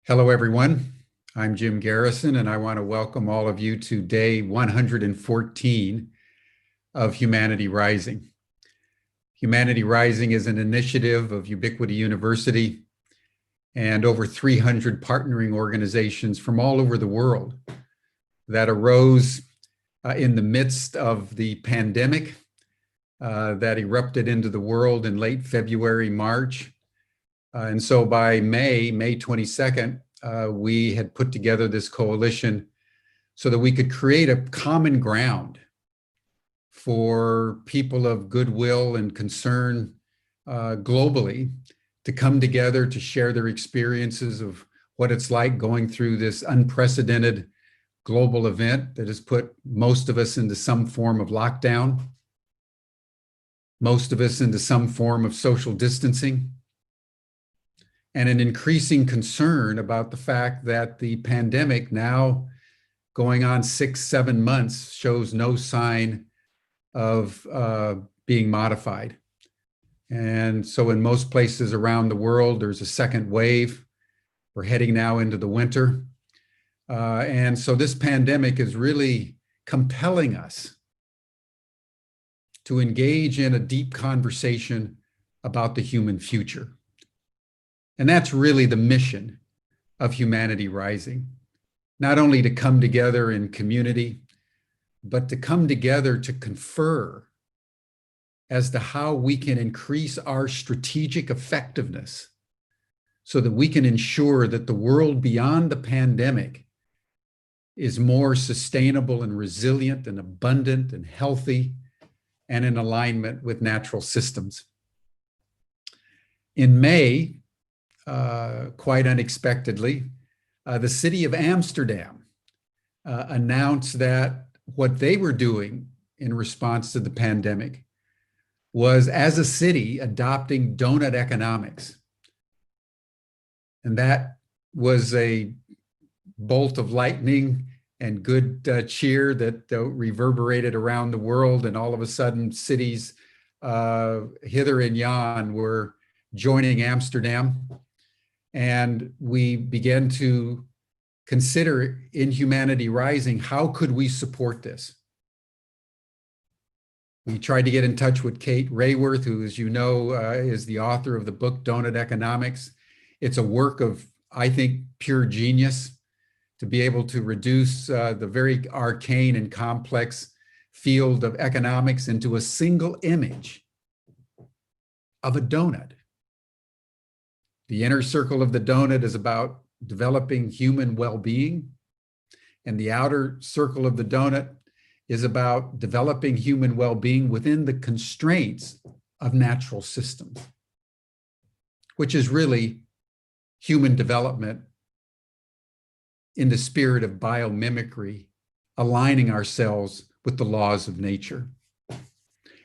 Hello, everyone. I'm Jim Garrison, and I want to welcome all of you to day 114 of Humanity Rising. Humanity Rising is an initiative of Ubiquity University and over 300 partnering organizations from all over the world that arose in the midst of the pandemic that erupted into the world in late February, March. And so by May 22nd, we had put together this coalition so that we could create a common ground for people of goodwill and concern globally to come together to share their experiences of what it's like going through this unprecedented global event that has put most of us into some form of lockdown, most of us into some form of social distancing, and an increasing concern about the fact that the pandemic, now going on 6-7 months, shows no sign of being modified. And so in most places around the world, there's a second wave. We're heading now into the winter. And so this pandemic is really compelling us to engage in a deep conversation about the human future. And that's really the mission of Humanity Rising, not only to come together in community, but to come together to confer as to how we can increase our strategic effectiveness so that we can ensure that the world beyond the pandemic is more sustainable and resilient and abundant and healthy and in alignment with natural systems. In May, quite unexpectedly, the city of Amsterdam announced that what they were doing in response to the pandemic was, as a city, adopting donut economics. And that was a bolt of lightning and good cheer that reverberated around the world. And all of a sudden, cities hither and yon were joining Amsterdam. And we began to consider in Humanity Rising, how could we support this? We tried to get in touch with Kate Raworth, who, as you know, is the author of the book, Donut Economics. It's a work of, I think, pure genius to be able to reduce the very arcane and complex field of economics into a single image of a donut. The inner circle of the donut is about developing human well-being, and the outer circle of the donut is about developing human well-being within the constraints of natural systems, which is really human development in the spirit of biomimicry, aligning ourselves with the laws of nature.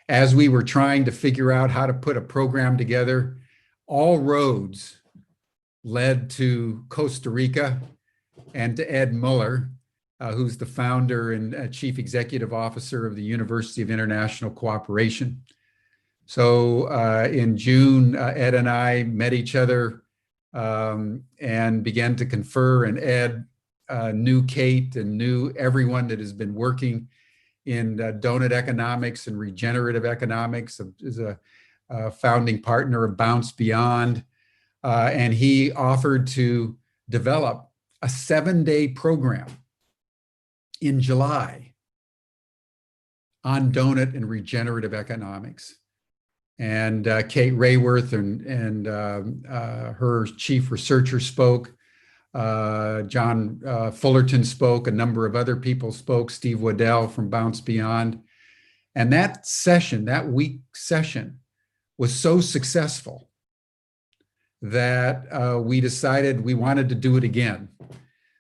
As we were trying to figure out how to put a program together, all roads led to Costa Rica and to Ed Muller, who's the founder and chief executive officer of the University of International Cooperation. So in June, Ed and I met each other and began to confer, and Ed knew Kate and knew everyone that has been working in donut economics and regenerative economics, is a founding partner of Bounce Beyond. And he offered to develop a 7-day program in July on donut and regenerative economics. And Kate Raworth and her chief researcher spoke. John Fullerton spoke. A number of other people spoke. Steve Waddell from Bounce Beyond. And that session, that week session, was so successful that we decided we wanted to do it again.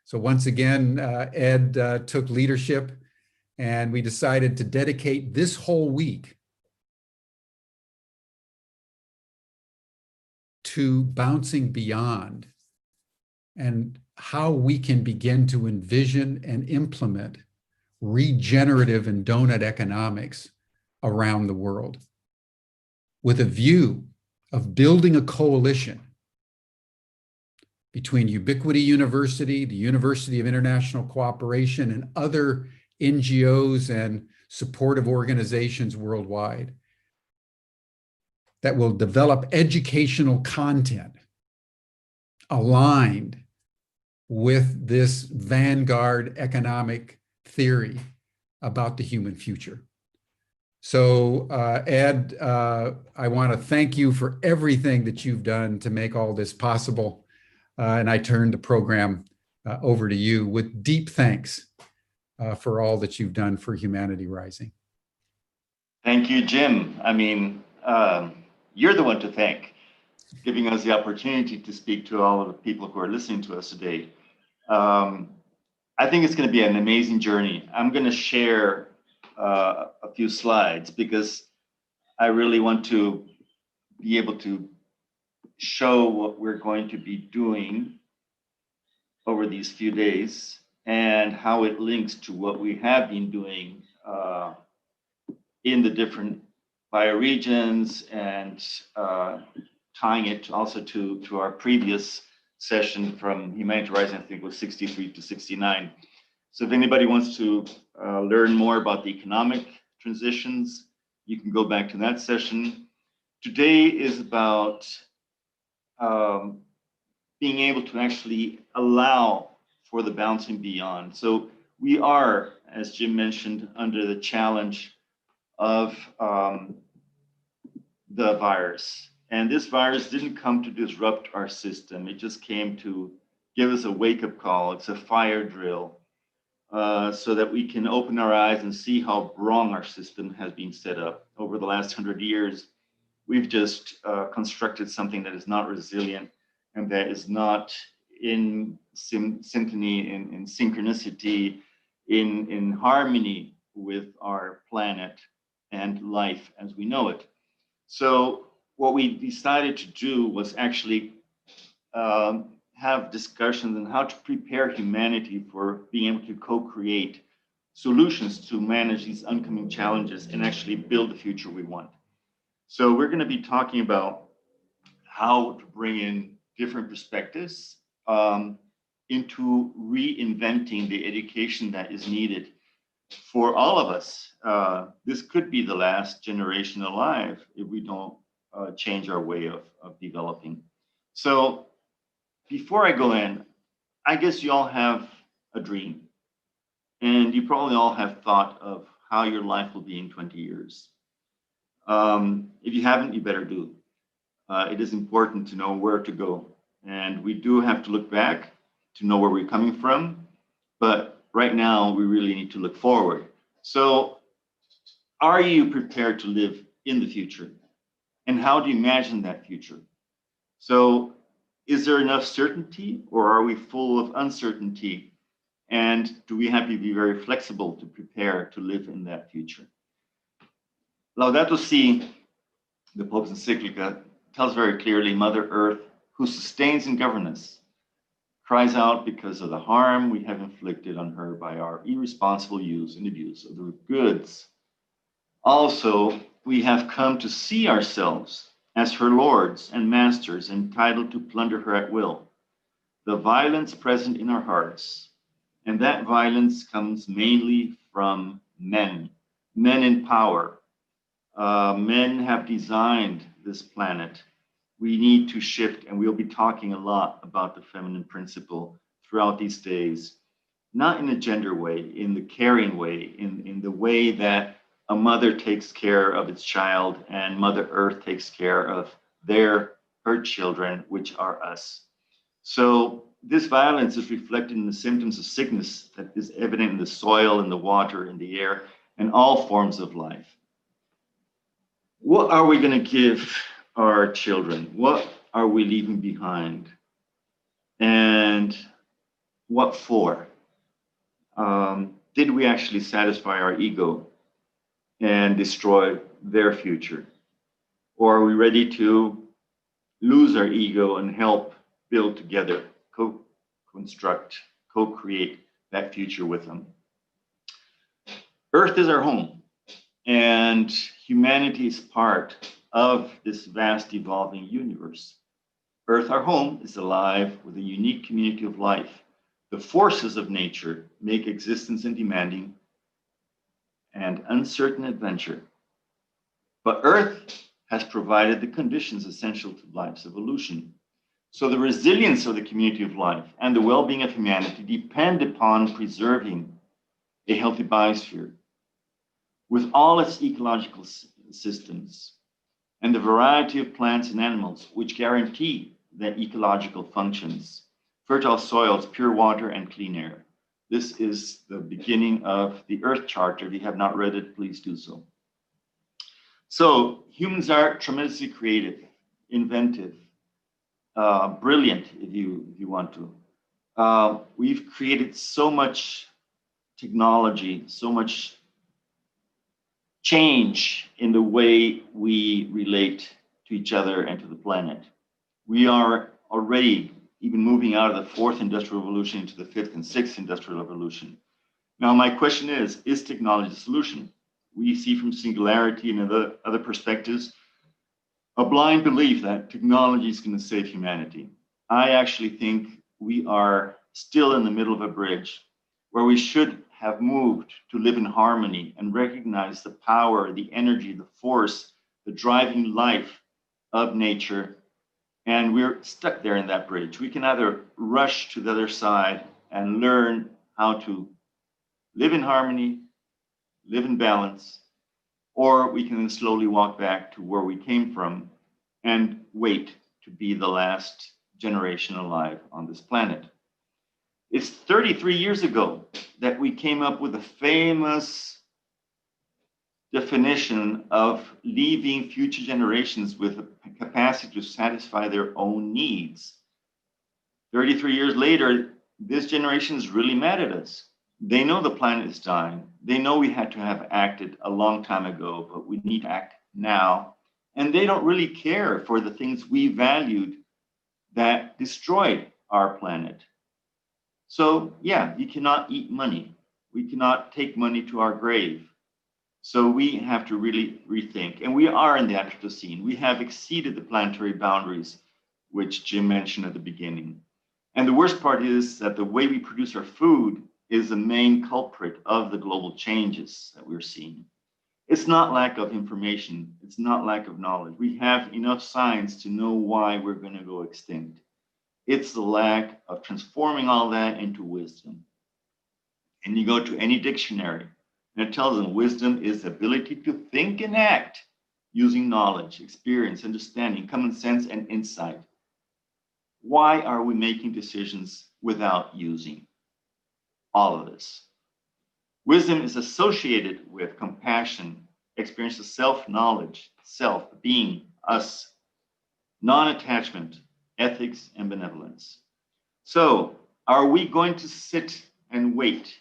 So once again, Ed took leadership, and we decided to dedicate this whole week to bouncing beyond and how we can begin to envision and implement regenerative and donut economics around the world, with a view of building a coalition between Ubiquity University, the University of International Cooperation, and other NGOs and supportive organizations worldwide that will develop educational content aligned with this vanguard economic theory about the human future. So, Ed, I want to thank you for everything that you've done to make all this possible. And I turn the program over to you with deep thanks for all that you've done for Humanity Rising. Thank you, Jim. I mean, you're the one to thank, giving us the opportunity to speak to all of the people who are listening to us today. I think it's going to be an amazing journey. I'm going to share a few slides because I really want to be able to show what we're going to be doing over these few days and how it links to what we have been doing in the different bioregions and tying it also to our previous session from Humanity Rising, I think it was 63 to 69. So if anybody wants to learn more about the economic transitions, you can go back to that session. Today is about being able to actually allow for the bouncing beyond. So we are, as Jim mentioned, under the challenge of the virus. And this virus didn't come to disrupt our system. It just came to give us a wake-up call. It's a fire drill so that we can open our eyes and see how wrong our system has been set up. Over the last 100 years, we've just constructed something that is not resilient and that is not in symphony, in synchronicity, in harmony with our planet and life as we know it. So what we decided to do was actually have discussions on how to prepare humanity for being able to co-create solutions to manage these oncoming challenges and actually build the future we want. So we're going to be talking about how to bring in different perspectives into reinventing the education that is needed for all of us. This could be the last generation alive if we don't change our way of developing. So before I go in, I guess you all have a dream. And you probably all have thought of how your life will be in 20 years. If you haven't, you better do. It is important to know where to go. And we do have to look back to know where we're coming from. But right now, we really need to look forward. So are you prepared to live in the future? And how do you imagine that future? So is there enough certainty or are we full of uncertainty? And do we have to be very flexible to prepare to live in that future? Laudato Si, the Pope's encyclica, tells very clearly, Mother Earth, who sustains and governs us, cries out because of the harm we have inflicted on her by our irresponsible use and abuse of the goods. Also, we have come to see ourselves as her lords and masters entitled to plunder her at will. The violence present in our hearts, and that violence comes mainly from men in power. Men have designed this planet. We need to shift, and we'll be talking a lot about the feminine principle throughout these days, not in a gender way, in the caring way, in the way that a mother takes care of its child and Mother Earth takes care of her children, which are us. So this violence is reflected in the symptoms of sickness that is evident in the soil, in the water, in the air, and all forms of life. What are we going to give our children? What are we leaving behind? And what for? Did we actually satisfy our ego and destroy their future? Or are we ready to lose our ego and help build together, co-construct, co-create that future with them? Earth is our home, and humanity is part of this vast evolving universe. Earth, our home, is alive with a unique community of life. The forces of nature make existence a demanding and uncertain adventure. But Earth has provided the conditions essential to life's evolution. So the resilience of the community of life and the well-being of humanity depend upon preserving a healthy biosphere with all its ecological systems and the variety of plants and animals which guarantee their ecological functions, fertile soils, pure water, and clean air. This is the beginning of the Earth Charter. If you have not read it, please do so. So humans are tremendously creative, inventive, brilliant, if you want to. We've created so much technology, so much change in the way we relate to each other and to the planet. We are already even moving out of the fourth industrial revolution into the fifth and sixth industrial revolution. Now, my question is technology the solution? We see from Singularity and other perspectives a blind belief that technology is going to save humanity. I actually think we are still in the middle of a bridge where we should have moved to live in harmony and recognize the power, the energy, the force, the driving life of nature. And we're stuck there in that bridge. We can either rush to the other side and learn how to live in harmony, live in balance, or we can then slowly walk back to where we came from and wait to be the last generation alive on this planet. It's 33 years ago that we came up with a famous definition of leaving future generations with a capacity to satisfy their own needs. 33 years later, this generation is really mad at us. They know the planet is dying. They know we had to have acted a long time ago, but we need to act now. And they don't really care for the things we valued that destroyed our planet. So yeah, you cannot eat money. We cannot take money to our grave. So we have to really rethink. And we are in the Anthropocene. We have exceeded the planetary boundaries, which Jim mentioned at the beginning. And the worst part is that the way we produce our food is the main culprit of the global changes that we're seeing. It's not lack of information. It's not lack of knowledge. We have enough science to know why we're going to go extinct. It's the lack of transforming all that into wisdom. And you go to any dictionary, and it tells them wisdom is the ability to think and act using knowledge, experience, understanding, common sense, and insight. Why are we making decisions without using all of this? Wisdom is associated with compassion, experience of self-knowledge, self, being, us, non-attachment, ethics, and benevolence. So, are we going to sit and wait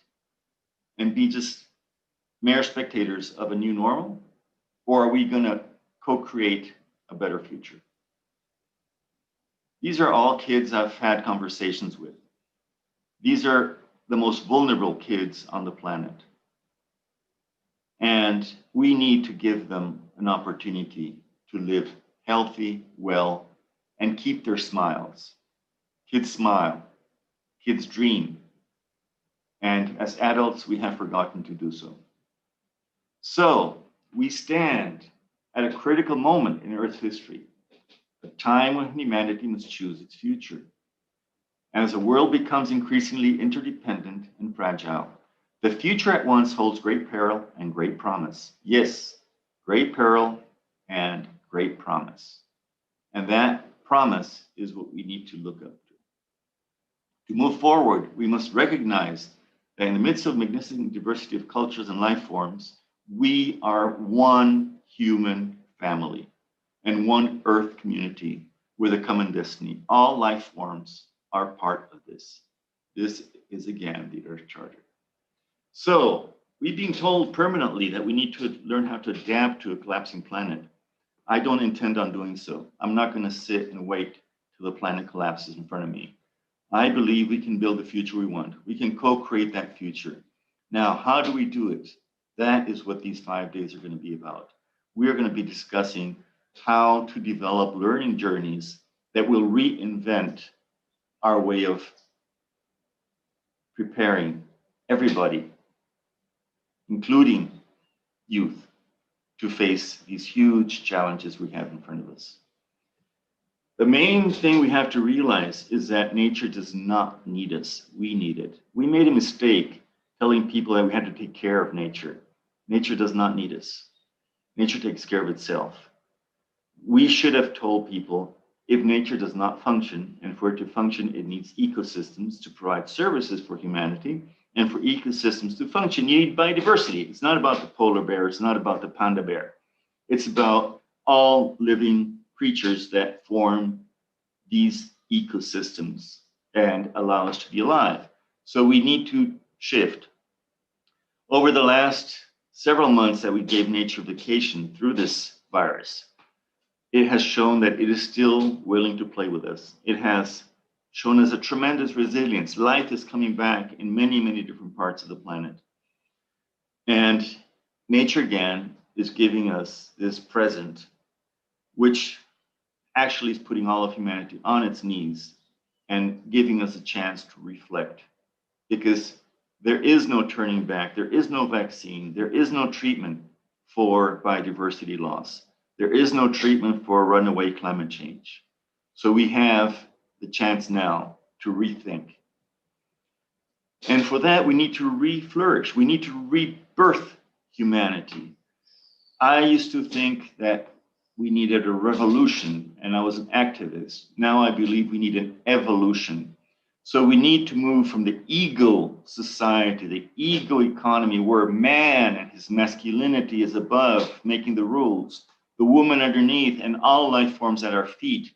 and be just mere spectators of a new normal? Or are we going to co-create a better future? These are all kids I've had conversations with. These are the most vulnerable kids on the planet. And we need to give them an opportunity to live healthy, well, and keep their smiles. Kids smile, kids dream. And as adults, we have forgotten to do so. So we stand at a critical moment in Earth's history, a time when humanity must choose its future. As the world becomes increasingly interdependent and fragile, the future at once holds great peril and great promise. Yes, great peril and great promise. And that promise is what we need to look up to. To move forward, we must recognize that in the midst of magnificent diversity of cultures and life forms, we are one human family and one Earth community with a common destiny. All life forms are part of this. This is, again, the Earth Charter. So we've been told permanently that we need to learn how to adapt to a collapsing planet. I don't intend on doing so. I'm not going to sit and wait till the planet collapses in front of me. I believe we can build the future we want. We can co-create that future. Now, how do we do it? That is what these 5 days are going to be about. We are going to be discussing how to develop learning journeys that will reinvent our way of preparing everybody, including youth, to face these huge challenges we have in front of us. The main thing we have to realize is that nature does not need us. We need it. We made a mistake telling people that we had to take care of nature. Nature does not need us. Nature takes care of itself. We should have told people, if nature does not function, and for it to function, it needs ecosystems to provide services for humanity, and for ecosystems to function, you need biodiversity. It's not about the polar bear, it's not about the panda bear. It's about all living creatures that form these ecosystems and allow us to be alive. So we need to shift. Over the last several months that we gave nature vacation through this virus, it has shown that it is still willing to play with us. It has shown us a tremendous resilience. Life is coming back in many, many different parts of the planet. And nature again is giving us this present, which actually is putting all of humanity on its knees and giving us a chance to reflect. Because there is no turning back, there is no vaccine, there is no treatment for biodiversity loss. There is no treatment for runaway climate change. So we have the chance now to rethink. And for that, we need to re-flourish. We need to rebirth humanity. I used to think that we needed a revolution, and I was an activist. Now I believe we need an evolution. So we need to move from the ego society, the ego economy, where man and his masculinity is above, making the rules, the woman underneath, and all life forms at our feet,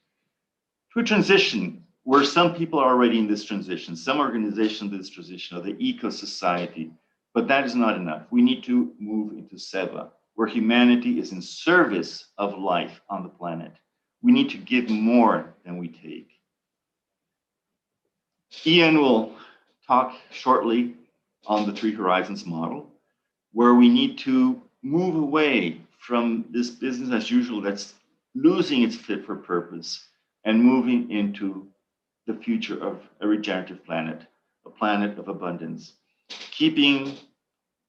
to a transition where some people are already in this transition, some organizations in this transition of the eco society, but that is not enough. We need to move into Seva, where humanity is in service of life on the planet. We need to give more than we take. Ian will talk shortly on the Three Horizons model, where we need to move away from this business as usual that's losing its fit for purpose and moving into the future of a regenerative planet, a planet of abundance, keeping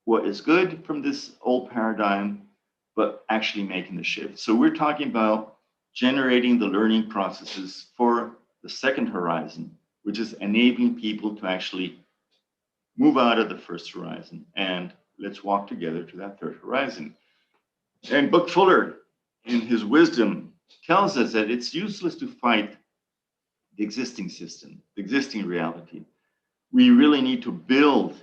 what is good from this old paradigm, but actually making the shift. So we're talking about generating the learning processes for the second horizon, which is enabling people to actually move out of the first horizon. And let's walk together to that third horizon. And Buck Fuller, in his wisdom, tells us that it's useless to fight the existing system, the existing reality. We really need to build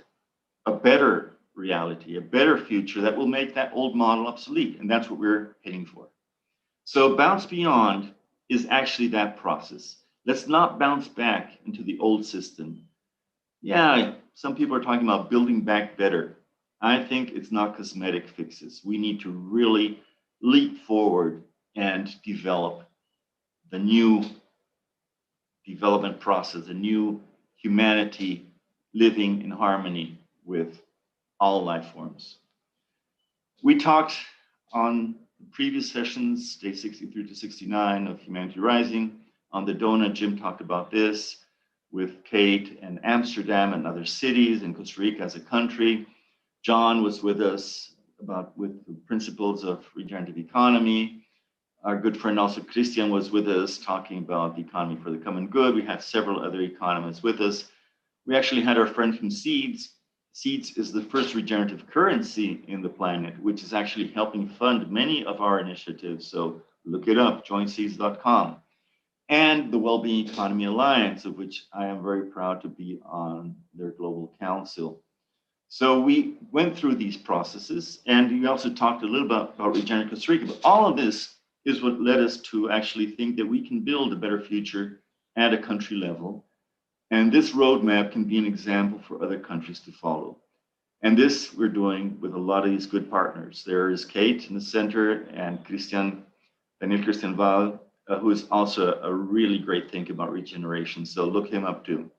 a better reality, a better future that will make that old model obsolete. And that's what we're heading for. So Bounce Beyond is actually that process. Let's not bounce back into the old system. Yeah, some people are talking about building back better. I think it's not cosmetic fixes. We need to really leap forward and develop the new development process, a new humanity living in harmony with all life forms. We talked on the previous sessions, day 63 to 69 of Humanity Rising. On the donut, Jim talked about this with Kate and Amsterdam and other cities and Costa Rica as a country. John was with us with the principles of regenerative economy. Our good friend also Christian was with us talking about the economy for the common good. We had several other economists with us. We actually had our friend from Seeds. Seeds is the first regenerative currency in the planet, which is actually helping fund many of our initiatives. So look it up, joinseeds.com. And the Wellbeing Economy Alliance, of which I am very proud to be on their global council. So we went through these processes, and we also talked a little bit about Regenerative Costa Rica, but all of this is what led us to actually think that we can build a better future at a country level. And this roadmap can be an example for other countries to follow. And this we're doing with a lot of these good partners. There is Kate in the center and Daniel Christian Val, who is also a really great thinker about regeneration. So look him up too.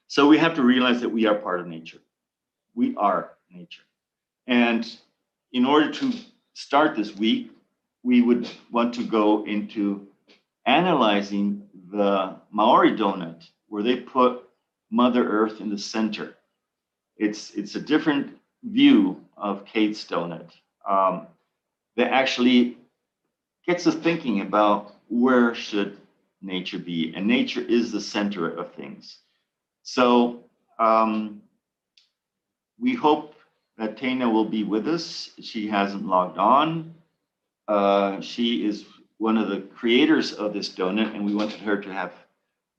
So we have to realize that we are part of nature. We are nature. And in order to start this week, we would want to go into analyzing the Maori donut, where they put Mother Earth in the center. It's a different view of Kate's donut that actually gets us thinking about where should nature be, and nature is the center of things. So we hope that Tana will be with us. She hasn't logged on. She is one of the creators of this donut, and we wanted her to have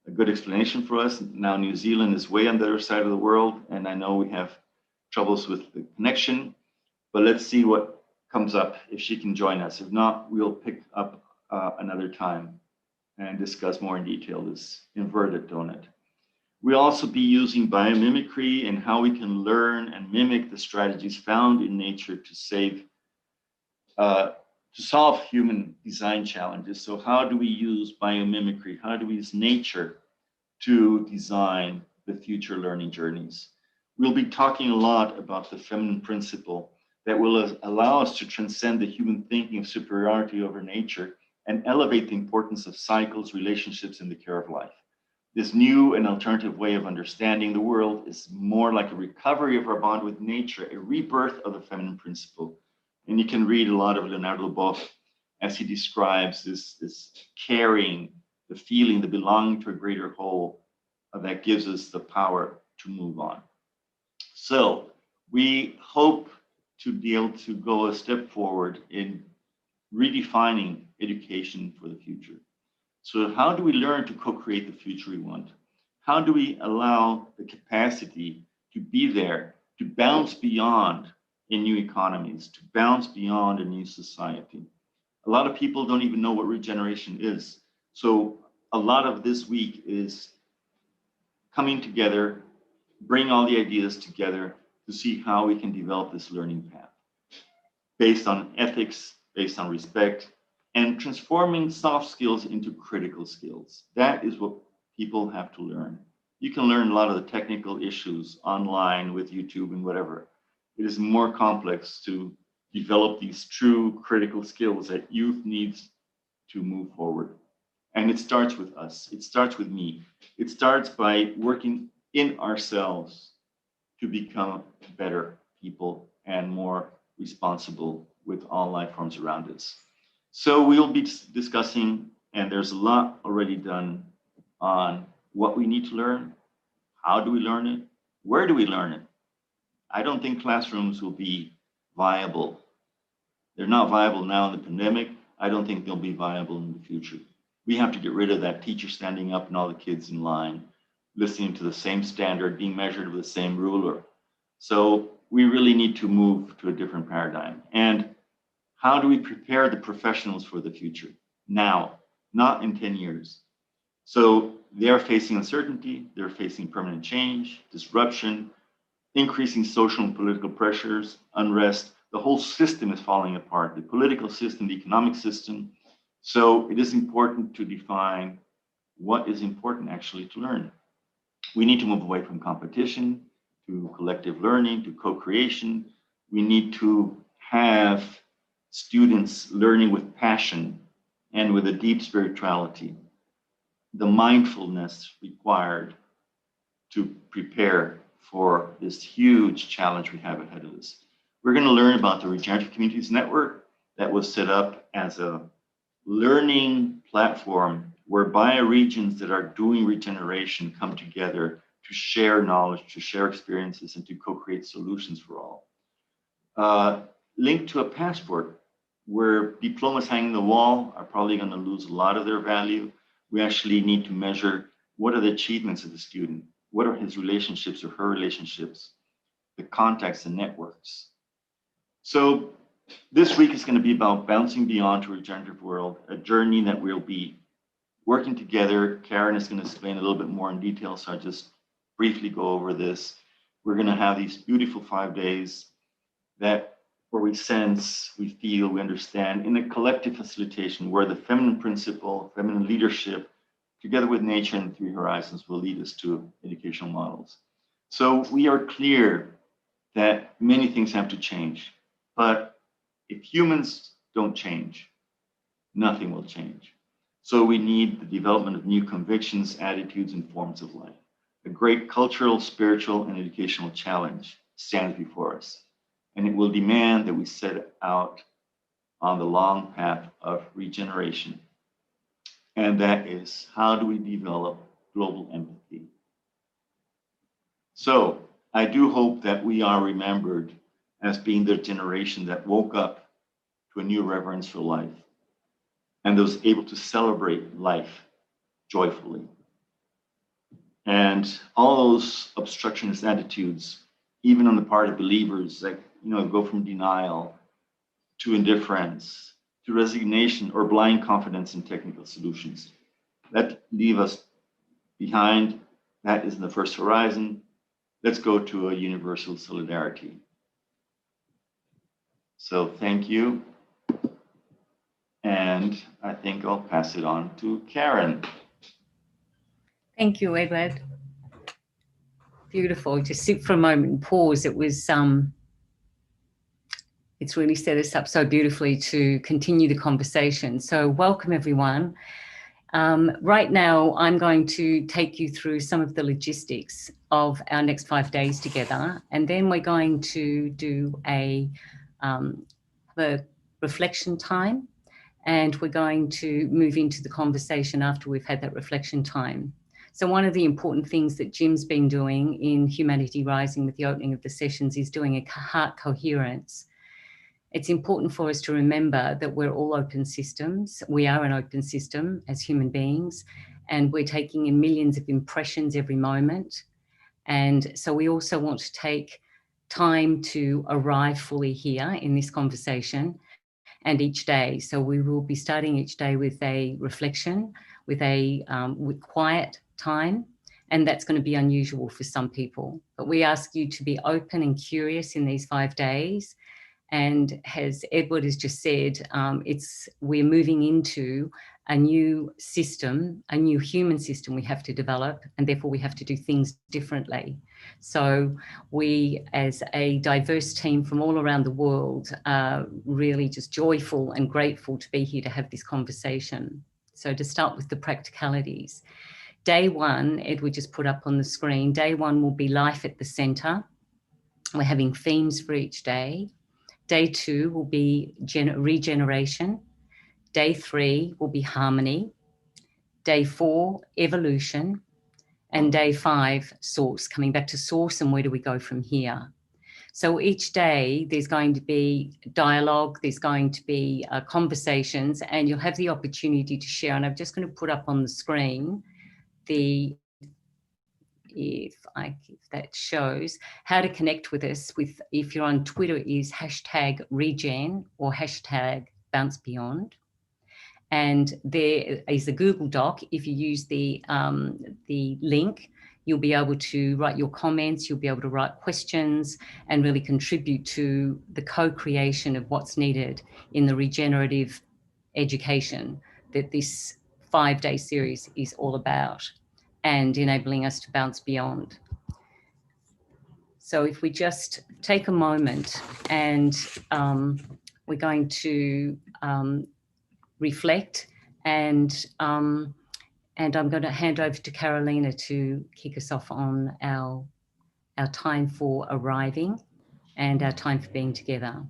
a good explanation for us. Now New Zealand is way on the other side of the world, and I know we have troubles with the connection, but let's see what comes up if she can join us. If not, we'll pick up another time and discuss more in detail this inverted donut. We'll also be using biomimicry and how we can learn and mimic the strategies found in nature to solve human design challenges. So how do we use biomimicry? How do we use nature to design the future learning journeys? We'll be talking a lot about the feminine principle that will allow us to transcend the human thinking of superiority over nature and elevate the importance of cycles, relationships, and the care of life. This new and alternative way of understanding the world is more like a recovery of our bond with nature, a rebirth of the feminine principle. And you can read a lot of Leonardo Boff as he describes this caring, the feeling, the belonging to a greater whole that gives us the power to move on. So we hope to be able to go a step forward in redefining education for the future. So how do we learn to co-create the future we want? How do we allow the capacity to be there, to bounce beyond in new economies, to bounce beyond a new society? A lot of people don't even know what regeneration is. So a lot of this week is coming together, bring all the ideas together to see how we can develop this learning path based on ethics, based on respect, and transforming soft skills into critical skills. That is what people have to learn. You can learn a lot of the technical issues online with YouTube and whatever. It is more complex to develop these true critical skills that youth needs to move forward. And it starts with us. It starts with me. It starts by working in ourselves to become better people and more responsible with all life forms around us. So we'll be discussing, and there's a lot already done on what we need to learn, how do we learn it, where do we learn it. I don't think classrooms will be viable. They're not viable now in the pandemic. I don't think they'll be viable in the future. We have to get rid of that teacher standing up and all the kids in line, listening to the same standard, being measured with the same ruler. So we really need to move to a different paradigm. And how do we prepare the professionals for the future? Now, not in 10 years. So they're facing uncertainty, they're facing permanent change, disruption, increasing social and political pressures, unrest. The whole system is falling apart, the political system, the economic system. So it is important to define what is important actually to learn. We need to move away from competition to collective learning, to co-creation. We need to have students learning with passion and with a deep spirituality, the mindfulness required to prepare for this huge challenge we have ahead of us. We're going to learn about the Regenerative Communities Network that was set up as a learning platform where bioregions that are doing regeneration come together to share knowledge, to share experiences, and to co-create solutions for all. Linked to a passport where diplomas hanging on the wall are probably going to lose a lot of their value. We actually need to measure what are the achievements of the student, what are his relationships or her relationships, the contacts and networks. So this week is going to be about bouncing beyond to a regenerative world, a journey that we'll be working together. Karen is going to explain a little bit more in detail, so I'll just briefly go over this. We're going to have these beautiful 5 days where we sense, we feel, we understand in a collective facilitation where the feminine principle, feminine leadership, together with nature and the three horizons will lead us to educational models. So we are clear that many things have to change, but if humans don't change, nothing will change. So we need the development of new convictions, attitudes, and forms of life. A great cultural, spiritual, and educational challenge stands before us, and it will demand that we set out on the long path of regeneration. And that is, how do we develop global empathy? So I do hope that we are remembered as being the generation that woke up to a new reverence for life and that was able to celebrate life joyfully. And all those obstructionist attitudes, even on the part of believers that go from denial to indifference to resignation or blind confidence in technical solutions, that leave us behind. That is in the first horizon. Let's go to a universal solidarity. So thank you. And I think I'll pass it on to Karen. Thank you, Edward. Beautiful. Just sit for a moment and pause. It was, it's really set us up so beautifully to continue the conversation. So welcome, everyone. Right now, I'm going to take you through some of the logistics of our next 5 days together, and then we're going to do a reflection time, and we're going to move into the conversation after we've had that reflection time. So one of the important things that Jim's been doing in Humanity Rising with the opening of the sessions is doing a heart coherence. It's important for us to remember that we're all open systems. We are an open system as human beings, and we're taking in millions of impressions every moment. And so we also want to take time to arrive fully here in this conversation and each day. So we will be starting each day with a reflection, with quiet time, and that's going to be unusual for some people. But we ask you to be open and curious in these 5 days. And as Edward has just said, we're moving into a new system, a new human system we have to develop, and therefore we have to do things differently. So we, as a diverse team from all around the world, are really just joyful and grateful to be here to have this conversation. So to start with the practicalities. Day 1, Edward just put up on the screen, day 1 will be life at the centre. We're having themes for each day. Day 2 will be regeneration. Day 3 will be harmony. Day 4, evolution. And day 5, source, coming back to source and where do we go from here. So each day there's going to be dialogue, there's going to be conversations, and you'll have the opportunity to share. And I'm just going to put up on the screen if that shows how to connect with us. If you're on Twitter, is #regen or #bouncebeyond. And there is a Google Doc. If you use the link, you'll be able to write your comments, you'll be able to write questions and really contribute to the co-creation of what's needed in the regenerative education that this 5-day series is all about, and enabling us to bounce beyond. So if we just take a moment and we're going to reflect, and I'm going to hand over to Carolina to kick us off on our time for arriving and our time for being together.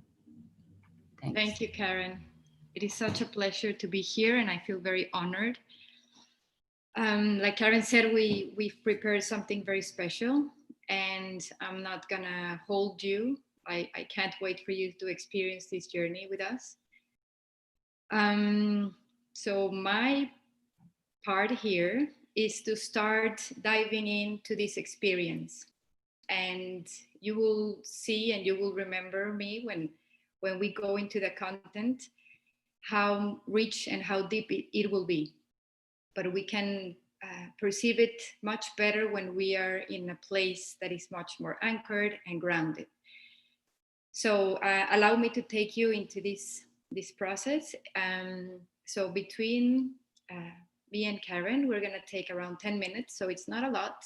Thanks. Thank you, Karen. It is such a pleasure to be here, and I feel very honored. Like Karen said, we've prepared something very special, and I'm not gonna hold you. I can't wait for you to experience this journey with us. So my part here is to start diving into this experience, and you will see and you will remember me when we go into the content, how rich and how deep it will be. But we can perceive it much better when we are in a place that is much more anchored and grounded. So allow me to take you into this process. So between me and Karen, we're gonna take around 10 minutes, so it's not a lot.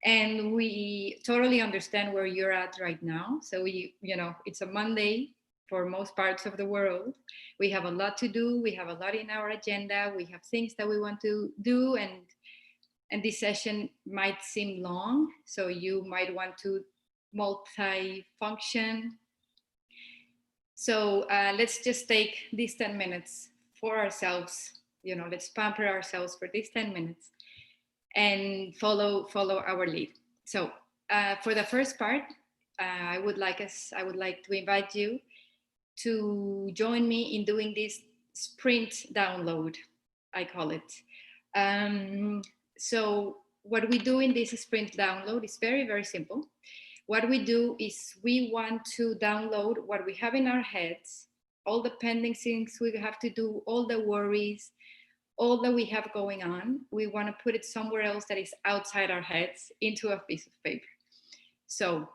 And we totally understand where you're at right now. So it's a Monday, for most parts of the world. We have a lot to do. We have a lot in our agenda. We have things that we want to do, and this session might seem long, so you might want to multi-function. So let's just take these 10 minutes for ourselves. You know, let's pamper ourselves for these 10 minutes and follow our lead. So for the first part, I would like to invite you to join me in doing this sprint download, I call it. So what we do in this sprint download is very, very simple. What we do is we want to download what we have in our heads, all the pending things we have to do, all the worries, all that we have going on. We want to put it somewhere else that is outside our heads into a piece of paper. So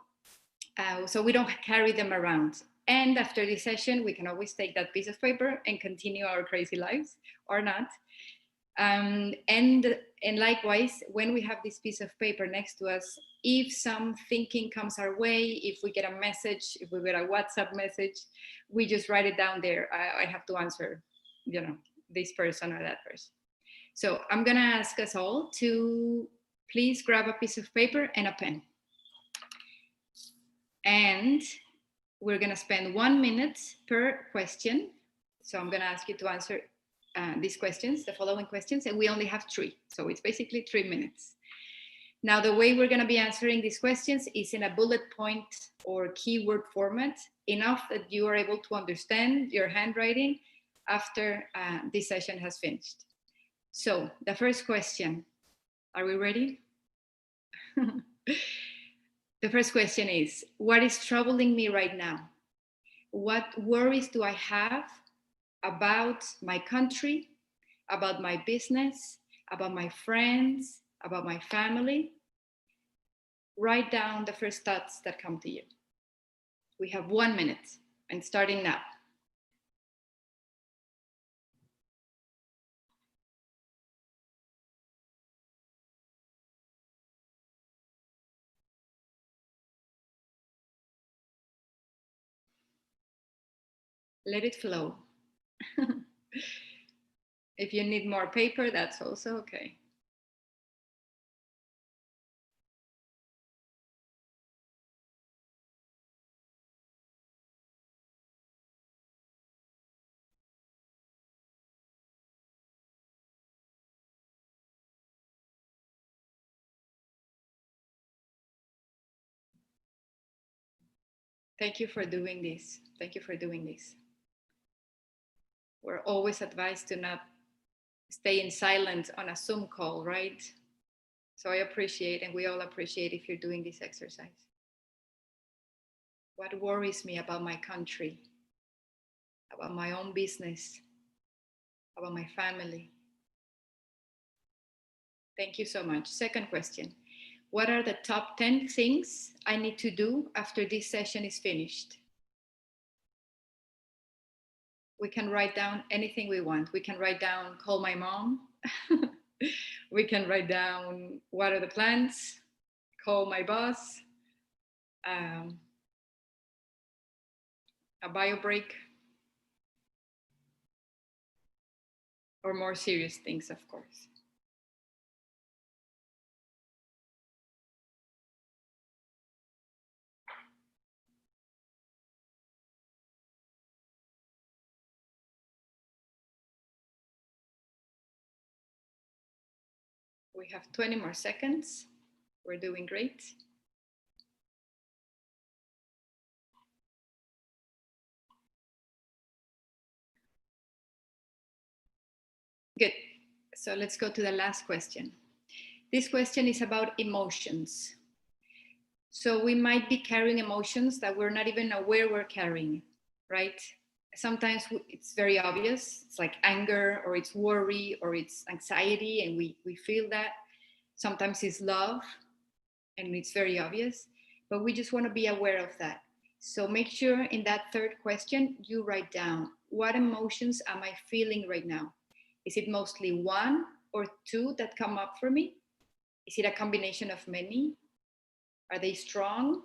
we don't carry them around. And after this session, we can always take that piece of paper and continue our crazy lives or not. And likewise, when we have this piece of paper next to us, if some thinking comes our way, if we get a message, if we get a WhatsApp message, we just write it down there. I have to answer, you know, this person or that person. So I'm gonna ask us all to please grab a piece of paper and a pen. And we're gonna spend 1 minute per question. So I'm gonna ask you to answer these questions, the following questions, and we only have 3. So it's basically 3 minutes. Now, the way we're gonna be answering these questions is in a bullet point or keyword format, enough that you are able to understand your handwriting after this session has finished. So the first question, are we ready? The first question is, what is troubling me right now? What worries do I have about my country, about my business, about my friends, about my family? Write down the first thoughts that come to you. We have 1 minute and starting now. Let it flow. If you need more paper, that's also okay. Thank you for doing this. Thank you for doing this. We're always advised to not stay in silence on a Zoom call, right? So I appreciate, and we all appreciate if you're doing this exercise. What worries me about my country, about my own business, about my family? Thank you so much. Second question. What are the top 10 things I need to do after this session is finished? We can write down anything we want. We can write down, call my mom. We can write down, what are the plans? Call my boss. A bio break. Or more serious things, of course. We have 20 more seconds. We're doing great. Good. So let's go to the last question. This question is about emotions. So we might be carrying emotions that we're not even aware we're carrying, right? Sometimes it's very obvious. It's like anger, or it's worry, or it's anxiety, and we feel that. Sometimes it's love, and it's very obvious, but we just want to be aware of that. So make sure in that third question, you write down, what emotions am I feeling right now? Is it mostly 1 or 2 that come up for me? Is it a combination of many? Are they strong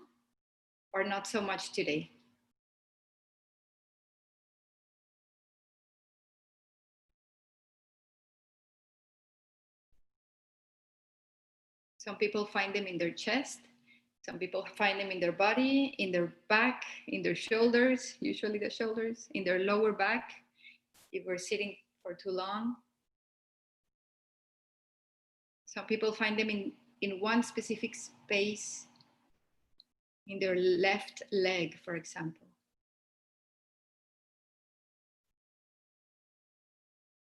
or not so much today? Some people find them in their chest. Some people find them in their body, in their back, in their shoulders, usually the shoulders, in their lower back, if we're sitting for too long. Some people find them in one specific space, in their left leg, for example.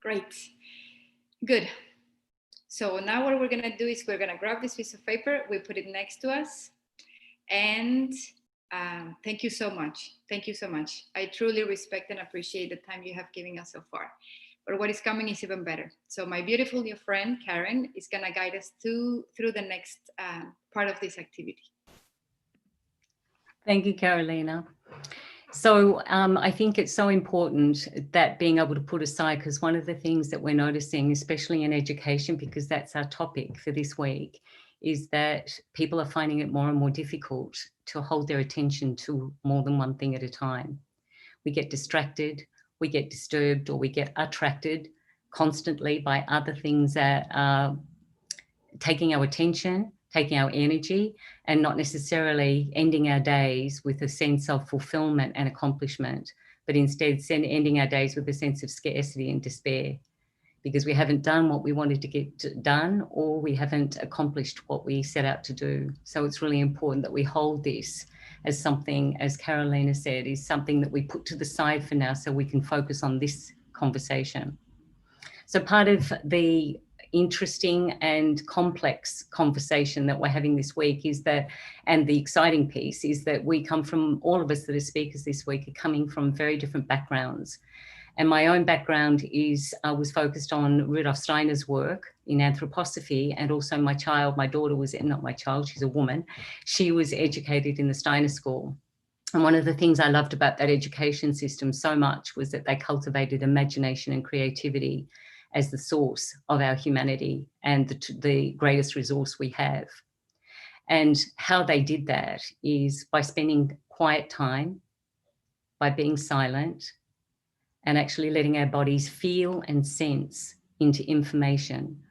Great, good. So now what we're gonna do is we're gonna grab this piece of paper, we put it next to us, and thank you so much. Thank you so much. I truly respect and appreciate the time you have given us so far. But what is coming is even better. So my beautiful new friend, Karen, is gonna guide us through the next part of this activity. Thank you, Carolina. So I think it's so important that being able to put aside, because one of the things that we're noticing, especially in education, because that's our topic for this week, is that people are finding it more and more difficult to hold their attention to more than one thing at a time. We get distracted, we get disturbed, or we get attracted constantly by other things that are taking our attention, taking our energy, and not necessarily ending our days with a sense of fulfillment and accomplishment, but instead ending our days with a sense of scarcity and despair, because we haven't done what we wanted to get done, or we haven't accomplished what we set out to do. So it's really important that we hold this as something, as Carolina said, is something that we put to the side for now so we can focus on this conversation. So part of the interesting and complex conversation that we're having this week is that, and the exciting piece is that we come from, all of us that are speakers this week are coming from very different backgrounds. And my own background is, I was focused on Rudolf Steiner's work in anthroposophy, and also my daughter was, not my child, she's a woman, she was educated in the Steiner School. And one of the things I loved about that education system so much was that they cultivated imagination and creativity as the source of our humanity and the greatest resource we have. And how they did that is by spending quiet time, by being silent, and actually letting our bodies feel and sense into information.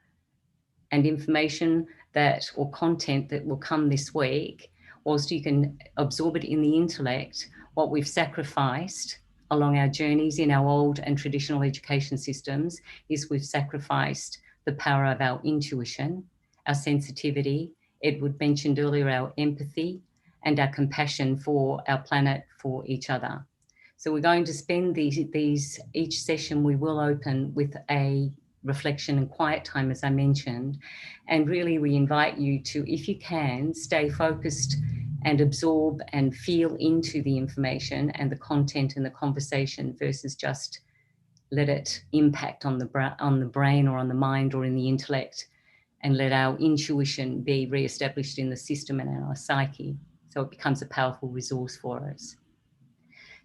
And information that, or content that will come this week, whilst you can absorb it in the intellect, what we've sacrificed along our journeys in our old and traditional education systems is we've sacrificed the power of our intuition, our sensitivity, Edward mentioned earlier, our empathy, and our compassion for our planet, for each other. So we're going to spend each session we will open with a reflection and quiet time, as I mentioned, and really we invite you to, if you can, stay focused and absorb and feel into the information and the content and the conversation versus just let it impact on the brain or on the mind or in the intellect, and let our intuition be re-established in the system and in our psyche, so it becomes a powerful resource for us.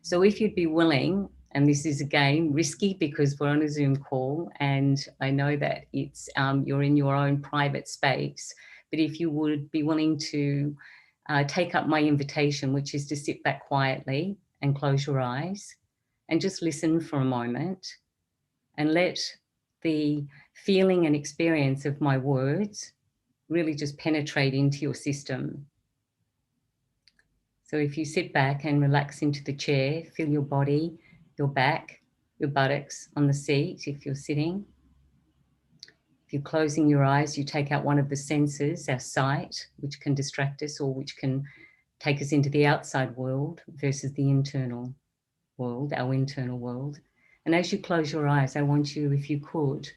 So if you'd be willing, and this is again risky because we're on a Zoom call and I know that it's you're in your own private space, but if you would be willing to take up my invitation, which is to sit back quietly and close your eyes and just listen for a moment and let the feeling and experience of my words really just penetrate into your system. So if you sit back and relax into the chair, feel your body, your back, your buttocks on the seat if you're sitting. If you're closing your eyes, you take out one of the senses, our sight, which can distract us or which can take us into the outside world versus the internal world, our internal world. And as you close your eyes, I want you, if you could,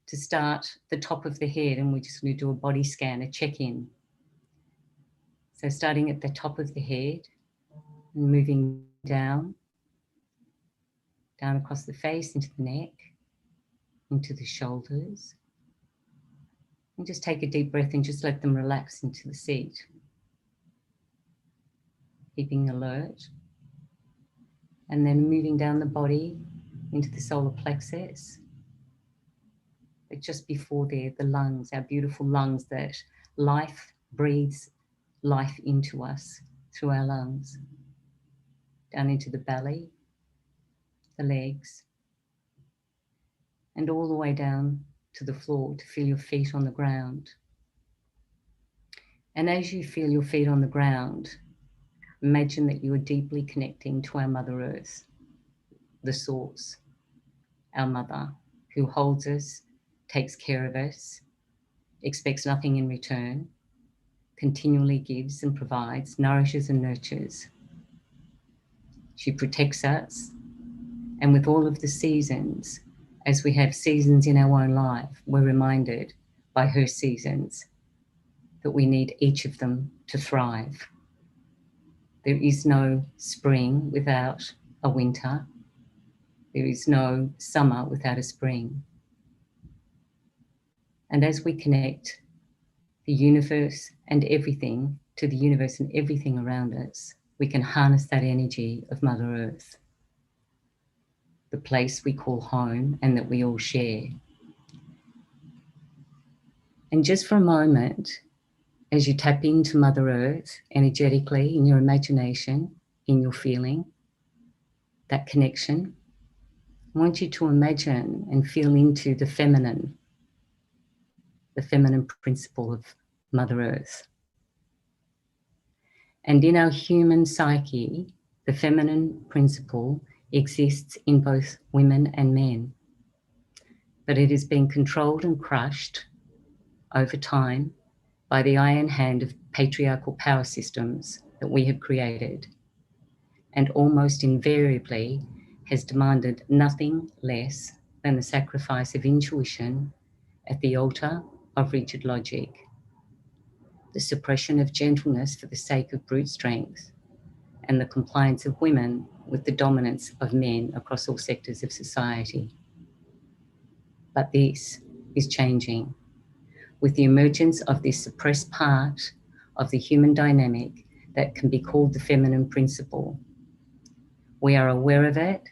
to start the top of the head, and we're just going to do a body scan, a check-in. So starting at the top of the head and moving down across the face, into the neck, into the shoulders. And just take a deep breath and just let them relax into the seat. Keeping alert. And then moving down the body into the solar plexus. But just before there, the lungs, our beautiful lungs that life breathes life into us through our lungs. Down into the belly, the legs, and all the way down to the floor to feel your feet on the ground. And as you feel your feet on the ground, imagine that you are deeply connecting to our Mother Earth, the source, our mother, who holds us, takes care of us, expects nothing in return, continually gives and provides, nourishes and nurtures. She protects us. And with all of the seasons, as we have seasons in our own life, we're reminded by her seasons that we need each of them to thrive. There is no spring without a winter. There is no summer without a spring. And as we connect the universe and everything to the universe and everything around us, we can harness that energy of Mother Earth, the place we call home and that we all share. And just for a moment, as you tap into Mother Earth energetically in your imagination, in your feeling, that connection, I want you to imagine and feel into the feminine principle of Mother Earth. And in our human psyche, the feminine principle exists in both women and men, but it has been controlled and crushed over time by the iron hand of patriarchal power systems that we have created, and almost invariably has demanded nothing less than the sacrifice of intuition at the altar of rigid logic, the suppression of gentleness for the sake of brute strength, and the compliance of women with the dominance of men across all sectors of society. But this is changing with the emergence of this suppressed part of the human dynamic that can be called the feminine principle. We are aware of it.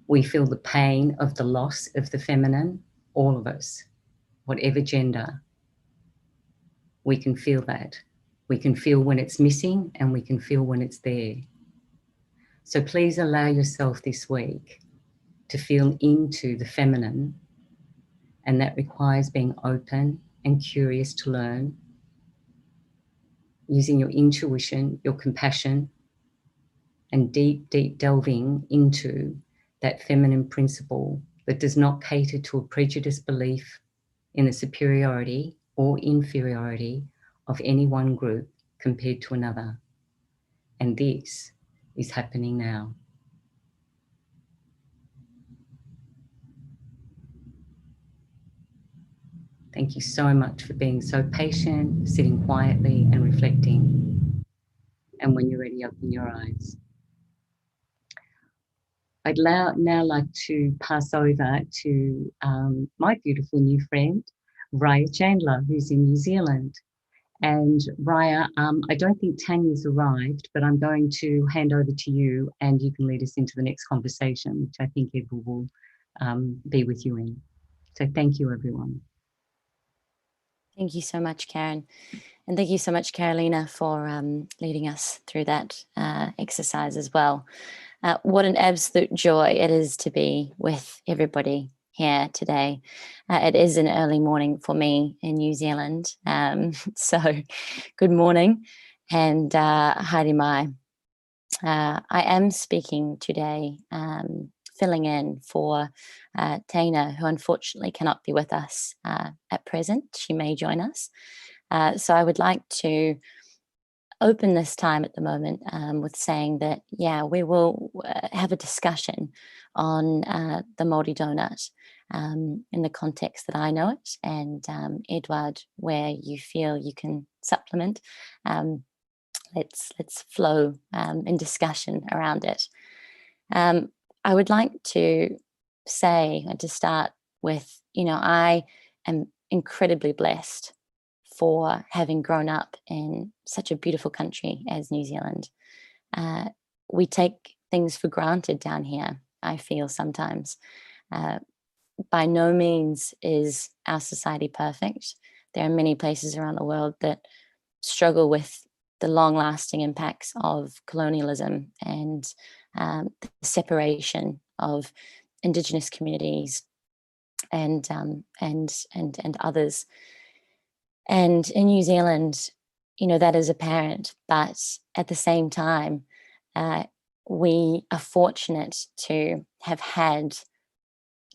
We feel the pain of the loss of the feminine, all of us, whatever gender. We can feel that. We can feel when it's missing and we can feel when it's there. So please allow yourself this week to feel into the feminine, and that requires being open and curious to learn, using your intuition, your compassion, and deep, deep delving into that feminine principle that does not cater to a prejudiced belief in the superiority or inferiority of any one group compared to another. And this is happening now. Thank you so much for being so patient, sitting quietly and reflecting. And when you're ready, open your eyes. I'd now like to pass over to my beautiful new friend, Raya Chandler, who's in New Zealand. And Raya, I don't think Tanya's arrived, but I'm going to hand over to you and you can lead us into the next conversation, which I think Edward will be with you in. So thank you, everyone. Thank you so much, Karen. And thank you so much, Carolina, for leading us through that exercise as well. What an absolute joy it is to be with everybody here today. It is an early morning for me in New Zealand. So good morning and haere mai. I am speaking today, filling in for Taina, who unfortunately cannot be with us at present. She may join us. So I would like to open this time at the moment with saying that, yeah, we will have a discussion on the Maori donut in the context that I know it, and Edward, where you feel you can supplement. Let's flow in discussion around it. I would like to say and to start with, I am incredibly blessed for having grown up in such a beautiful country as New Zealand. We take things for granted down here, I feel sometimes. By no means is our society perfect. There are many places around the world that struggle with the long-lasting impacts of colonialism and the separation of Indigenous communities and others. And in New Zealand, that is apparent, but at the same time, we are fortunate to have had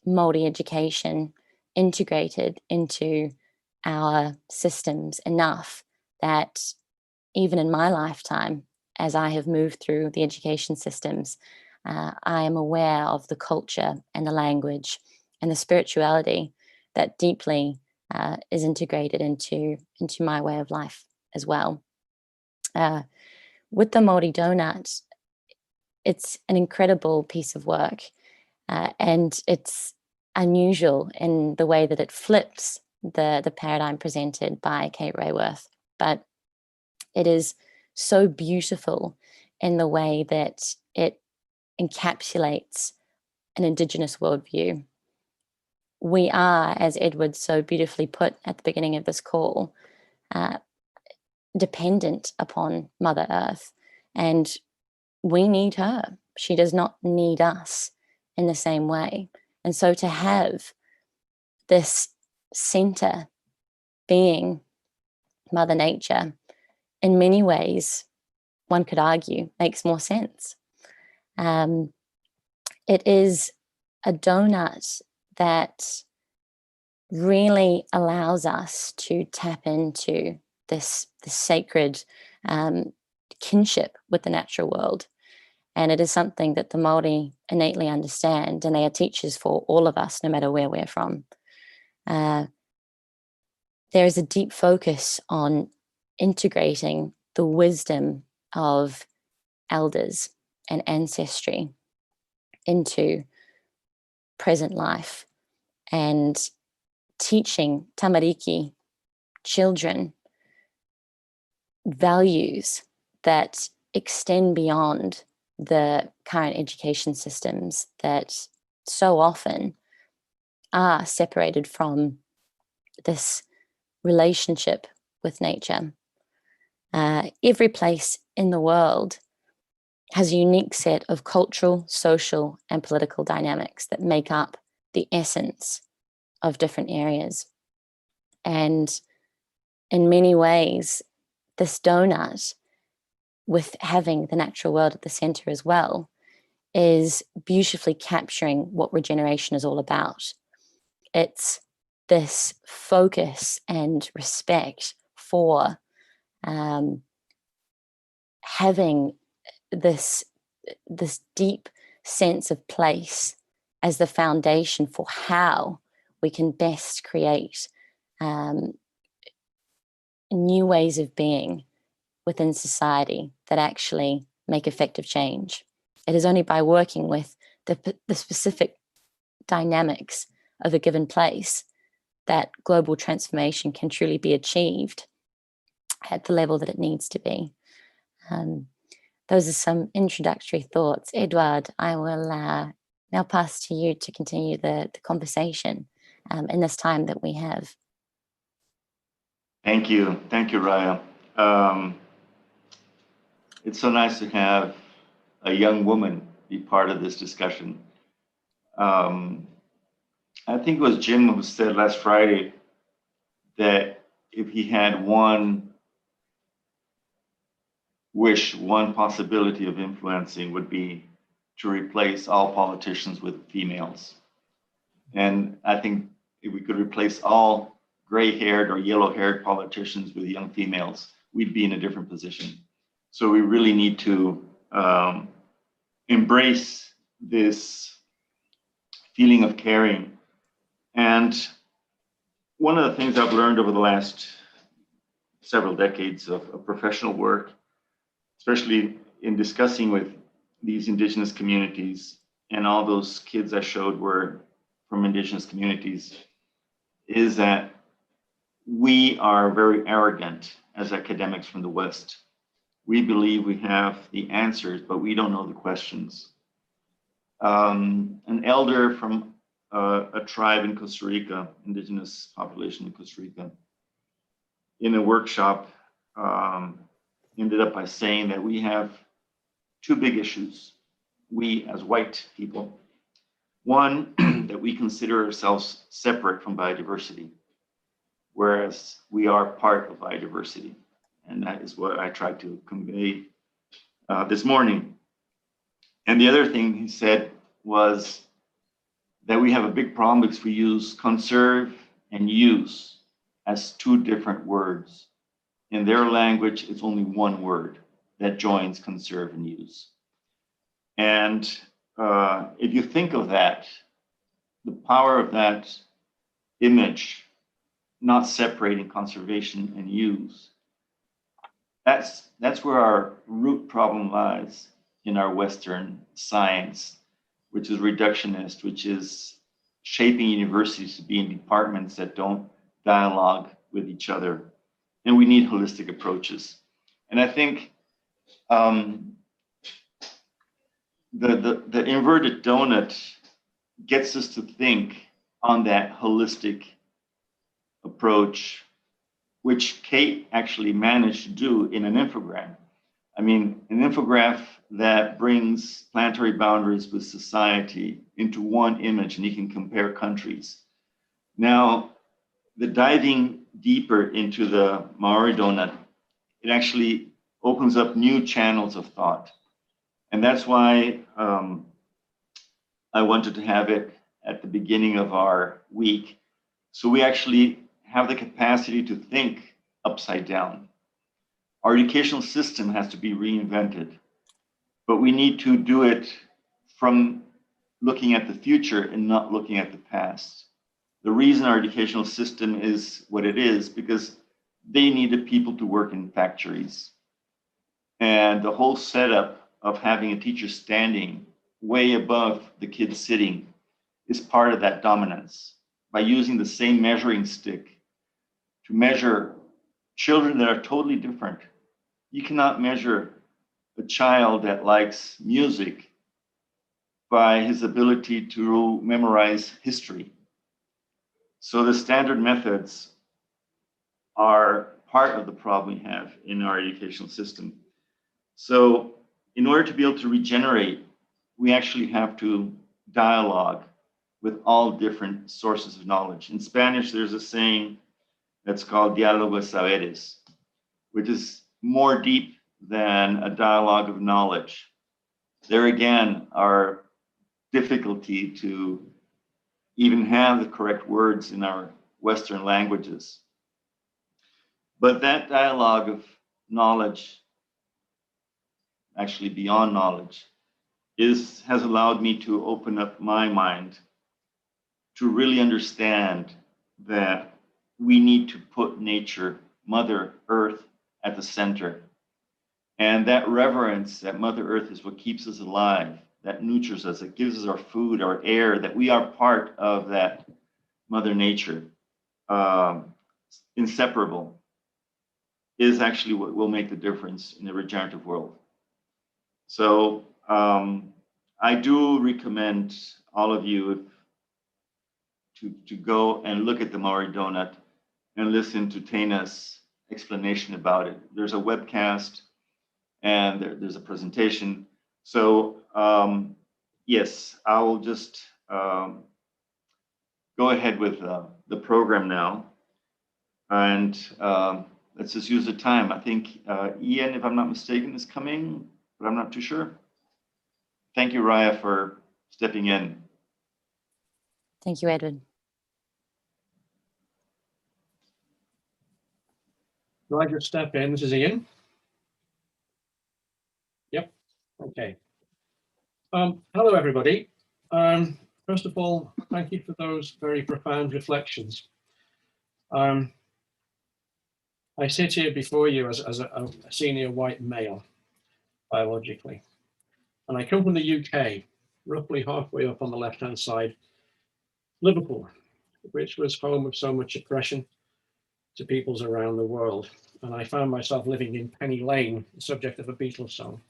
Maori education integrated into our systems enough that even in my lifetime, as I have moved through the education systems, I am aware of the culture and the language and the spirituality that deeply is integrated into my way of life as well. With the Maori donut, it's an incredible piece of work, and it's unusual in the way that it flips the paradigm presented by Kate Rayworth, but it is so beautiful in the way that it encapsulates an Indigenous worldview. We are, as Edward so beautifully put at the beginning of this call, dependent upon Mother Earth, and we need her. She does not need us in the same way. And so to have this center being Mother Nature, in many ways, one could argue, makes more sense. It is a donut that really allows us to tap into this sacred kinship with the natural world. And it is something that the Maori innately understand, and they are teachers for all of us, no matter where we're from. There is a deep focus on integrating the wisdom of elders and ancestry into present life, and teaching tamariki children values that extend beyond the current education systems that so often are separated from this relationship with nature. Every place in the world has a unique set of cultural, social, and political dynamics that make up the essence of different areas. And in many ways, this donut, with having the natural world at the center as well, is beautifully capturing what regeneration is all about. It's this focus and respect for having this deep sense of place as the foundation for how we can best create new ways of being within society that actually make effective change. It is only by working with the specific dynamics of a given place that global transformation can truly be achieved at the level that it needs to be. Those are some introductory thoughts. Edward, I will now pass to you to continue the conversation in this time that we have. Thank you, Raya. It's so nice to have a young woman be part of this discussion. I think it was Jim who said last Friday that if he had one wish, one possibility of influencing would be to replace all politicians with females. And I think if we could replace all gray-haired or yellow-haired politicians with young females, we'd be in a different position. So we really need to embrace this feeling of caring. And one of the things I've learned over the last several decades of professional work, especially in discussing with these Indigenous communities, and all those kids I showed were from Indigenous communities, is that we are very arrogant as academics from the West. We believe we have the answers, but we don't know the questions. An elder from a tribe in Costa Rica, Indigenous population in Costa Rica, in a workshop, ended up by saying that we have two big issues, we as white people. One, that we consider ourselves separate from biodiversity, whereas we are part of biodiversity. And that is what I tried to convey this morning. And the other thing he said was that we have a big problem because we use conserve and use as two different words. In their language, it's only one word that joins conserve and use. And if you think of that, the power of that image, not separating conservation and use, that's where our root problem lies in our Western science, which is reductionist, which is shaping universities to be in departments that don't dialogue with each other. And we need holistic approaches. And I think the inverted donut gets us to think on that holistic approach, which Kate actually managed to do in an infogram. I mean, an infograph that brings planetary boundaries with society into one image, and you can compare countries. Now, the diving deeper into the Maori donut, it actually opens up new channels of thought. And that's why I wanted to have it at the beginning of our week. So we actually have the capacity to think upside down. Our educational system has to be reinvented, but we need to do it from looking at the future and not looking at the past. The reason our educational system is what it is because they needed people to work in factories. And the whole setup of having a teacher standing way above the kids sitting is part of that dominance. By using the same measuring stick to measure children that are totally different. You cannot measure a child that likes music by his ability to memorize history. So the standard methods are part of the problem we have in our educational system. So in order to be able to regenerate, we actually have to dialogue with all different sources of knowledge. In Spanish, there's a saying that's called diálogo de saberes, which is more deep than a dialogue of knowledge. There again, our difficulty to even have the correct words in our Western languages. But that dialogue of knowledge, actually beyond knowledge, has allowed me to open up my mind to really understand that we need to put nature, Mother Earth, at the center. And that reverence that Mother Earth is what keeps us alive, that nurtures us, that gives us our food, our air, that we are part of that Mother Nature, inseparable, is actually what will make the difference in the regenerative world. So I do recommend all of you to go and look at the Maori donut and listen to Tena's explanation about it. There's a webcast and there's a presentation. So yes, I will just go ahead with the program now. And let's just use the time. I think Ian, if I'm not mistaken, is coming, but I'm not too sure. Thank you, Raya, for stepping in. Thank you, Edward. Do I just step in? This is Ian. Yep. Okay. Hello, everybody. First of all, thank you for those very profound reflections. I sit here before you as a senior white male, biologically, and I come from the UK, roughly halfway up on the left-hand side, Liverpool, which was home of so much oppression to peoples around the world. And I found myself living in Penny Lane, the subject of a Beatles song.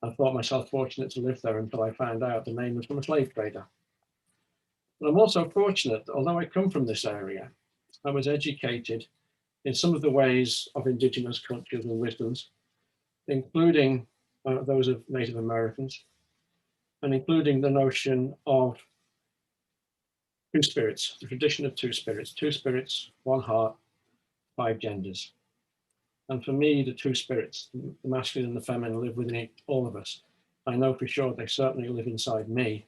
I thought myself fortunate to live there until I found out the name was from a slave trader. But I'm also fortunate that although I come from this area, I was educated in some of the ways of indigenous cultures and wisdoms, including those of Native Americans, and including the notion of two spirits, the tradition of two spirits, one heart, 5 genders. And for me, the two spirits, the masculine and the feminine, live within all of us. I know for sure they certainly live inside me.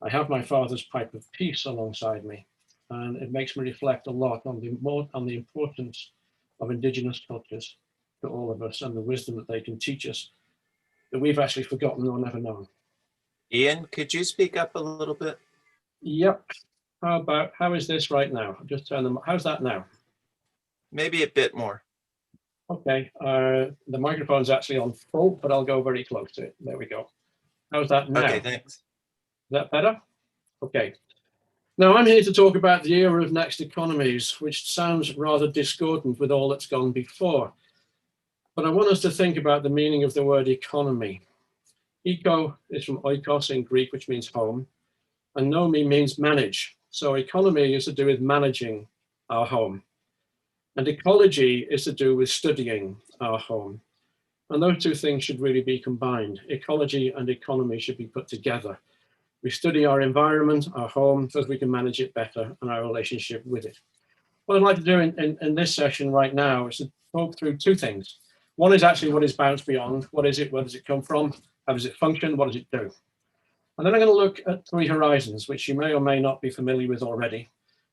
I have my father's pipe of peace alongside me, and it makes me reflect a lot on the importance of Indigenous cultures to all of us and the wisdom that they can teach us that we've actually forgotten or never known. Ian, could you speak up a little bit? Yep. How is this right now? I'll just turn them. How's that now? Maybe a bit more. Okay. The microphone's actually on full, but I'll go very close to it. There we go. How's that now? Okay, thanks. Is that better? Okay. Now I'm here to talk about the era of next economies, which sounds rather discordant with all that's gone before. But I want us to think about the meaning of the word economy. Eco is from oikos in Greek, which means home, and nomi means manage. So economy is to do with managing our home. And ecology is to do with studying our home. And those two things should really be combined. Ecology and economy should be put together. We study our environment, our home, so that we can manage it better and our relationship with it. What I'd like to do in this session right now is to talk through two things. One is actually what is Bounce Beyond? What is it? Where does it come from? How does it function? What does it do? And then I'm going to look at three horizons, which you may or may not be familiar with already.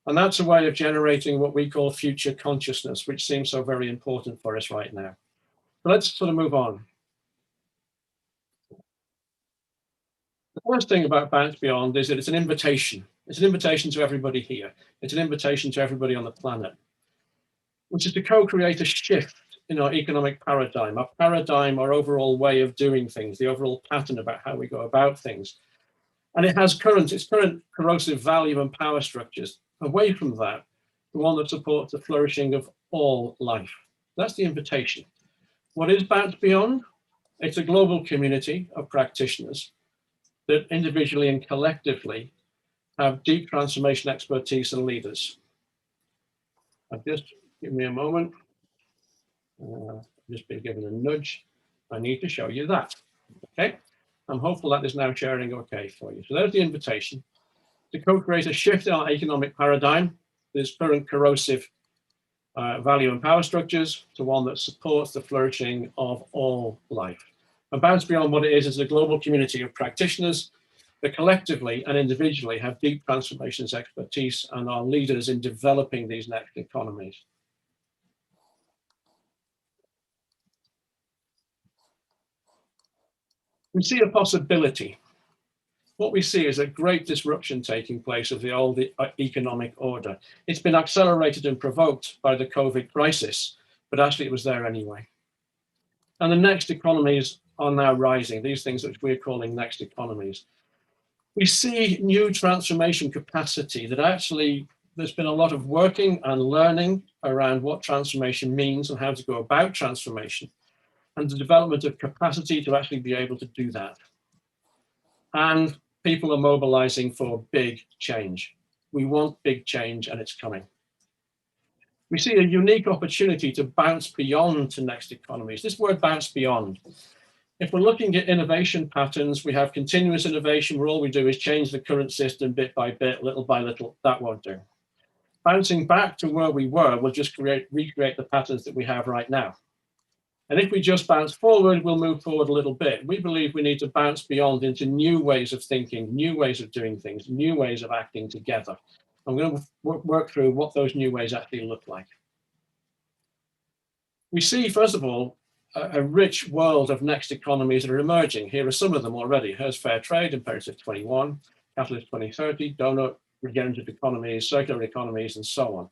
And that's a way of generating what we call future consciousness, which seems so very important for us right now. So let's sort of move on. The first thing about Bounce Beyond is that it's an invitation. It's an invitation to everybody here. It's an invitation to everybody on the planet, which is to co-create a shift in our economic paradigm, our overall way of doing things, the overall pattern about how we go about things. And it has its current corrosive value and power structures. Away from that, the one that supports the flourishing of all life. That's the invitation. What is Bounce Beyond? It's a global community of practitioners that individually and collectively have deep transformation expertise and leaders. Just give me a moment. Just been given a nudge. I need to show you that. Okay. I'm hopeful that is now sharing okay for you. So there's the invitation to co-create a shift in our economic paradigm, this current corrosive value and power structures, to one that supports the flourishing of all life. And Bounce Beyond, what it is a global community of practitioners that collectively and individually have deep transformations expertise and are leaders in developing these next economies. We see a possibility. What we see is a great disruption taking place of the old economic order. It's been accelerated and provoked by the COVID crisis, but actually it was there anyway. And the next economies are now rising, these things which we're calling next economies. We see new transformation capacity that actually there's been a lot of working and learning around what transformation means and how to go about transformation, and the development of capacity to actually be able to do that. And people are mobilizing for big change. We want big change, and it's coming. We see a unique opportunity to bounce beyond to next economies. This word bounce beyond. If we're looking at innovation patterns, we have continuous innovation where all we do is change the current system bit by bit, little by little. That won't do. Bouncing back to where we were will just recreate the patterns that we have right now. And if we just bounce forward, we'll move forward a little bit. We believe we need to bounce beyond into new ways of thinking, new ways of doing things, new ways of acting together. I'm going to work through what those new ways actually look like. We see, first of all, a rich world of next economies that are emerging. Here are some of them already. Here's fair trade, imperative 21, catalyst 2030, donut, regenerative economies, circular economies, and so on.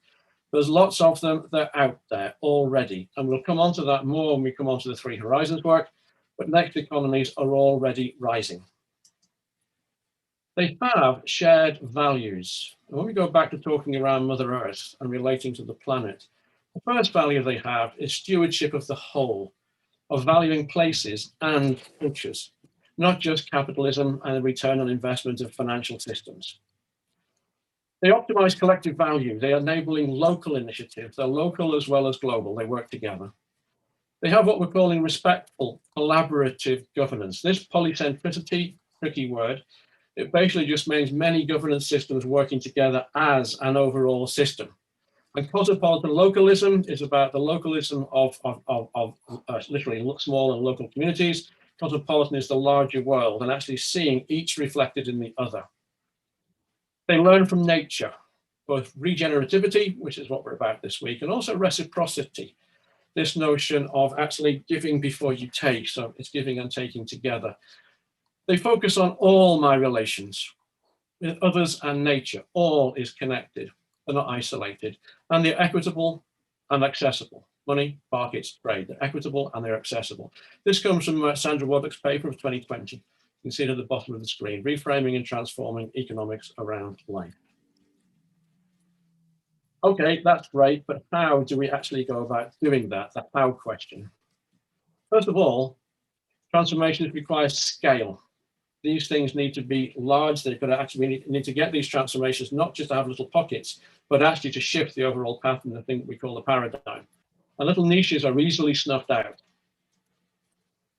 There's lots of them, they're out there already. And we'll come on to that more when we come on to the three horizons work, but next economies are already rising. They have shared values. And when we go back to talking around Mother Earth and relating to the planet, the first value they have is stewardship of the whole, of valuing places and cultures, not just capitalism and the return on investment of financial systems. They optimize collective value. They are enabling local initiatives. They're local as well as global. They work together. They have what we're calling respectful, collaborative governance. This polycentricity, tricky word, it basically just means many governance systems working together as an overall system. And cosmopolitan localism is about the localism of literally small and local communities. Cosmopolitan is the larger world and actually seeing each reflected in the other. They learn from nature, both regenerativity, which is what we're about this week, and also reciprocity, this notion of actually giving before you take. So it's giving and taking together. They focus on all my relations with others and nature. All is connected. They're not isolated, and they're equitable and accessible. Money, markets, trade, they're equitable and they're accessible. This comes from Sandra Waddock's paper of 2020. You can see it at the bottom of the screen, Reframing and Transforming Economics Around Life. Okay, that's great, but how do we actually go about doing that? The how question. First of all, transformations require scale. These things need to be large. They've got to actually, we need to get these transformations, not just to have little pockets, but actually to shift the overall pattern, the thing that we call the paradigm. And little niches are easily snuffed out.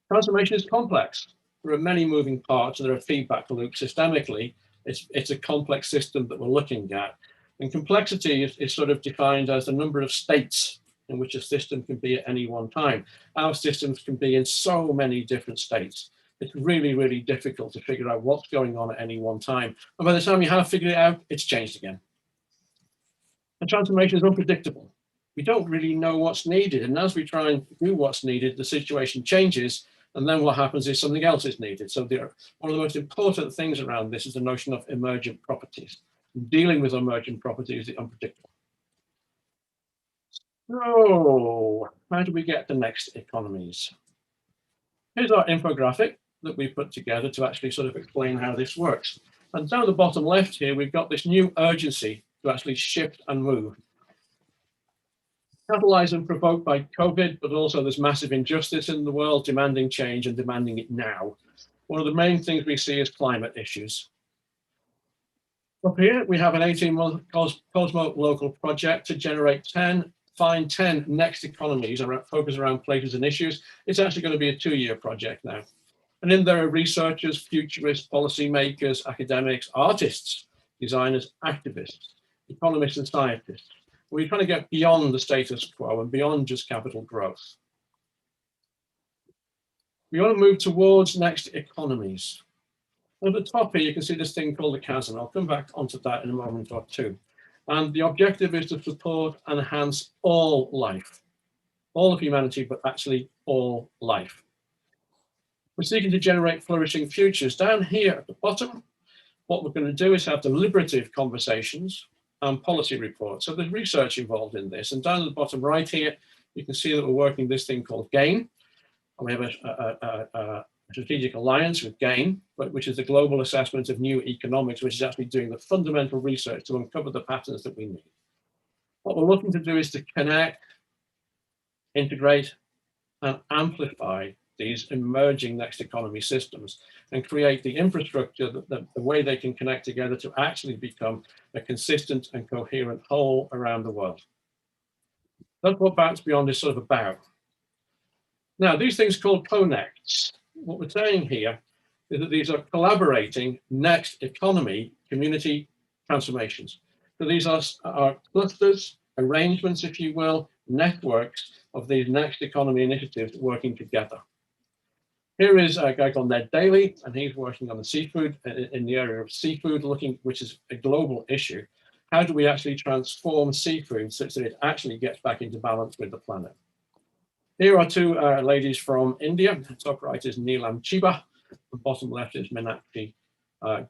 Transformation is complex. There are many moving parts, and there are feedback loops systemically. It's a complex system that we're looking at. And complexity is sort of defined as the number of states in which a system can be at any one time. Our systems can be in so many different states. It's really, really difficult to figure out what's going on at any one time. And by the time you have figured it out, it's changed again. And transformation is unpredictable. We don't really know what's needed. And as we try and do what's needed, the situation changes. And then what happens is something else is needed. So one of the most important things around this is the notion of emergent properties. Dealing with emergent properties is unpredictable. So how do we get the next economies? Here's our infographic that we put together to actually sort of explain how this works. And down the bottom left here, we've got this new urgency to actually shift and move. Catalyzed and provoked by COVID, but also there's massive injustice in the world demanding change and demanding it now. One of the main things we see is climate issues. Up here, we have an 18-month Cosmo local project to generate 10 next economies focused around places and issues. It's actually going to be a 2-year project now. And in there are researchers, futurists, policymakers, academics, artists, designers, activists, economists, and scientists. We're trying to get beyond the status quo and beyond just capital growth. We want to move towards next economies. At the top here, you can see this thing called the chasm. I'll come back onto that in a moment or two. And the objective is to support and enhance all life, all of humanity, but actually all life. We're seeking to generate flourishing futures. Down here at the bottom, what we're going to do is have deliberative conversations and policy reports. So there's research involved in this. And down at the bottom right here, you can see that we're working this thing called GAIN. And we have a strategic alliance with GAIN, which is the global assessment of new economics, which is actually doing the fundamental research to uncover the patterns that we need. What we're looking to do is to connect, integrate, and amplify these emerging next economy systems and create the infrastructure, the way they can connect together to actually become a consistent and coherent whole around the world. That's what Bounce Beyond is sort of about. Now, these things called connects, what we're saying here is that these are collaborating next economy community transformations. So these are clusters, arrangements, if you will, networks of these next economy initiatives working together. Here is a guy called Ned Daly, and he's working on the seafood, in the area of seafood, which is a global issue. How do we actually transform seafood such that it actually gets back into balance with the planet? Here are two ladies from India. The top right is Neelam Chiba, the bottom left is Meenakshi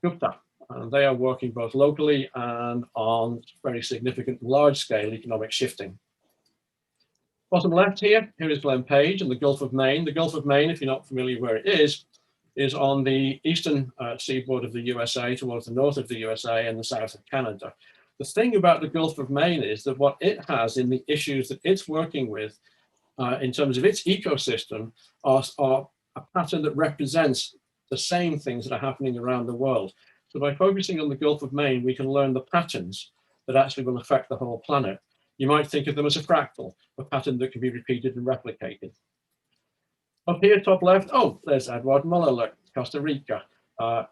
Gupta. And they are working both locally and on very significant large-scale economic shifting. Bottom left here is Glenn Page and the Gulf of Maine. The Gulf of Maine, if you're not familiar where it is on the eastern seaboard of the USA towards the north of the USA and the south of Canada. The thing about the Gulf of Maine is that what it has in the issues that it's working with in terms of its ecosystem are a pattern that represents the same things that are happening around the world. So by focusing on the Gulf of Maine, we can learn the patterns that actually will affect the whole planet. You might think of them as a fractal, a pattern that can be repeated and replicated. Up here, top left, oh, there's Edward Muller, Costa Rica.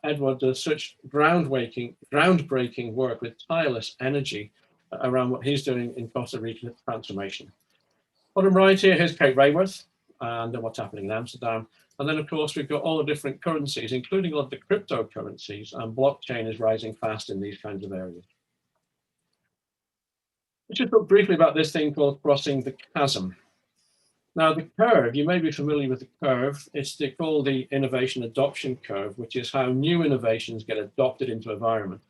Edward does such groundbreaking work with tireless energy around what he's doing in Costa Rica transformation. Bottom right here, here's Kate Rayworth and what's happening in Amsterdam. And then, of course, we've got all the different currencies, including all of the cryptocurrencies, and blockchain is rising fast in these kinds of areas. Let's just talk briefly about this thing called crossing the chasm. Now, the curve, you may be familiar with the curve. It's called the innovation adoption curve, which is how new innovations get adopted into environment.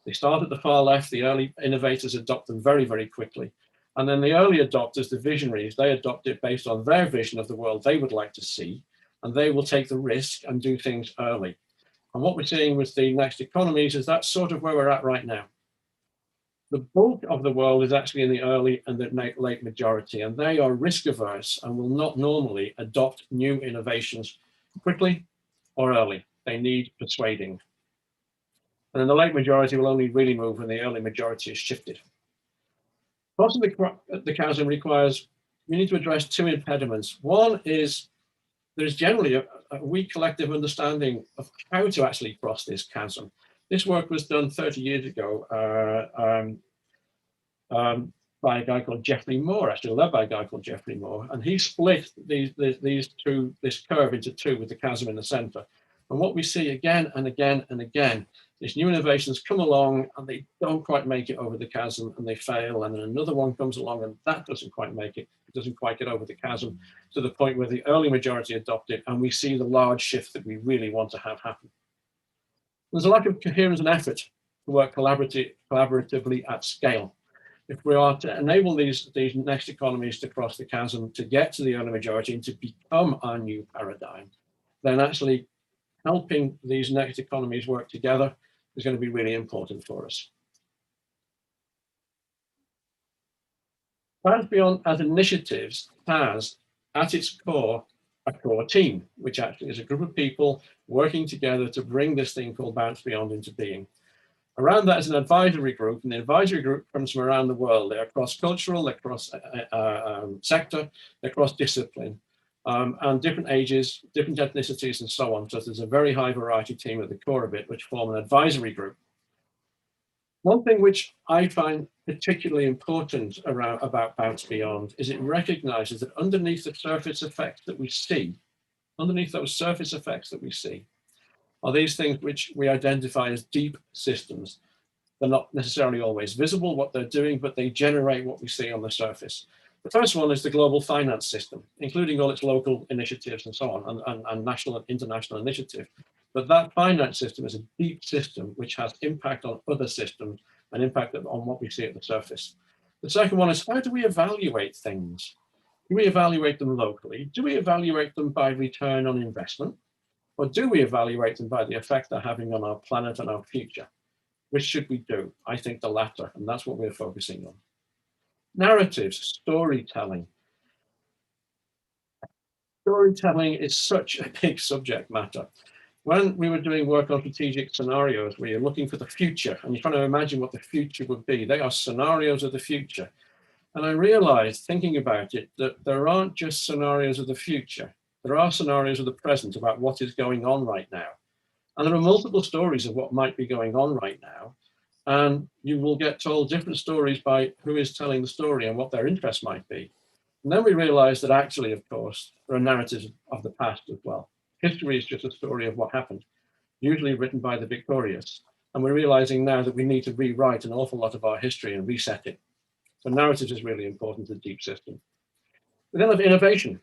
They start at the far left, the early innovators adopt them very, very quickly. And then the early adopters, the visionaries, they adopt it based on their vision of the world they would like to see, and they will take the risk and do things early. And what we're seeing with the next economies is that's sort of where we're at right now. The bulk of the world is actually in the early and the late majority, and they are risk averse and will not normally adopt new innovations quickly or early. They need persuading. And then the late majority will only really move when the early majority is shifted. Crossing the chasm requires, we need to address two impediments. One is there's generally a weak collective understanding of how to actually cross this chasm. This work was done 30 years ago by a guy called Geoffrey Moore, actually led by a guy called Geoffrey Moore, and he split this curve into two with the chasm in the center. And what we see again and again and again, these new innovations come along and they don't quite make it over the chasm and they fail, and then another one comes along and that doesn't quite make it, doesn't quite get over the chasm to the point where the early majority adopt it, and we see the large shift that we really want to have happen. There's a lack of coherence and effort to work collaboratively at scale. If we are to enable these next economies to cross the chasm, to get to the early majority and to become our new paradigm, then actually helping these next economies work together is going to be really important for us. Bounce Beyond as initiatives has at its core a core team, which actually is a group of people working together to bring this thing called Bounce Beyond into being. Around that is an advisory group, and the advisory group comes from around the world. They're cross-cultural, they're cross-sector, they're cross-discipline, and different ages, different ethnicities, and so on. So there's a very high variety team at the core of it, which form an advisory group. One thing which I find particularly important about Bounce Beyond is it recognizes that underneath the surface effects that we see, underneath those surface effects that we see, are these things which we identify as deep systems. They're not necessarily always visible what they're doing, but they generate what we see on the surface. The first one is the global finance system, including all its local initiatives and so on, and national and international initiative. But that finance system is a deep system which has impact on other systems and impact on what we see at the surface. The second one is, how do we evaluate things? Do we evaluate them locally? Do we evaluate them by return on investment? Or do we evaluate them by the effect they're having on our planet and our future? Which should we do? I think the latter, and that's what we're focusing on. Narratives, storytelling. Storytelling is such a big subject matter. When we were doing work on strategic scenarios, where you're looking for the future and you're trying to imagine what the future would be, they are scenarios of the future. And I realized, thinking about it, that there aren't just scenarios of the future. There are scenarios of the present about what is going on right now. And there are multiple stories of what might be going on right now. And you will get told different stories by who is telling the story and what their interest might be. And then we realized that actually, of course, there are narratives of the past as well. History is just a story of what happened, usually written by the victorious. And we're realizing now that we need to rewrite an awful lot of our history and reset it. So narratives is really important to the deep system. We then have innovation.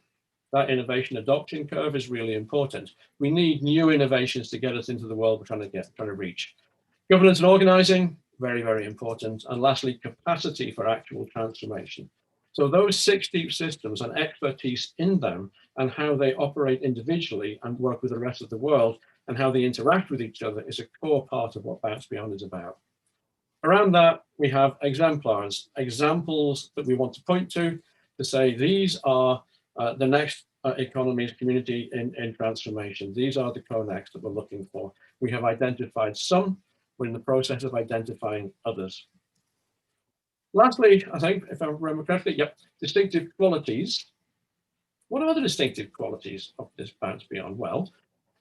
That innovation adoption curve is really important. We need new innovations to get us into the world we're trying to reach. Governance and organizing, very, very important. And lastly, capacity for actual transformation. So those 6 deep systems and expertise in them and how they operate individually and work with the rest of the world and how they interact with each other is a core part of what Bounce Beyond is about. Around that, we have exemplars, examples that we want to point to say these are the next economies community in transformation. These are the co-next that we're looking for. We have identified some. We're in the process of identifying others. Lastly, I think, if I remember correctly, yep, distinctive qualities. What are the distinctive qualities of this Bounce Beyond? Well,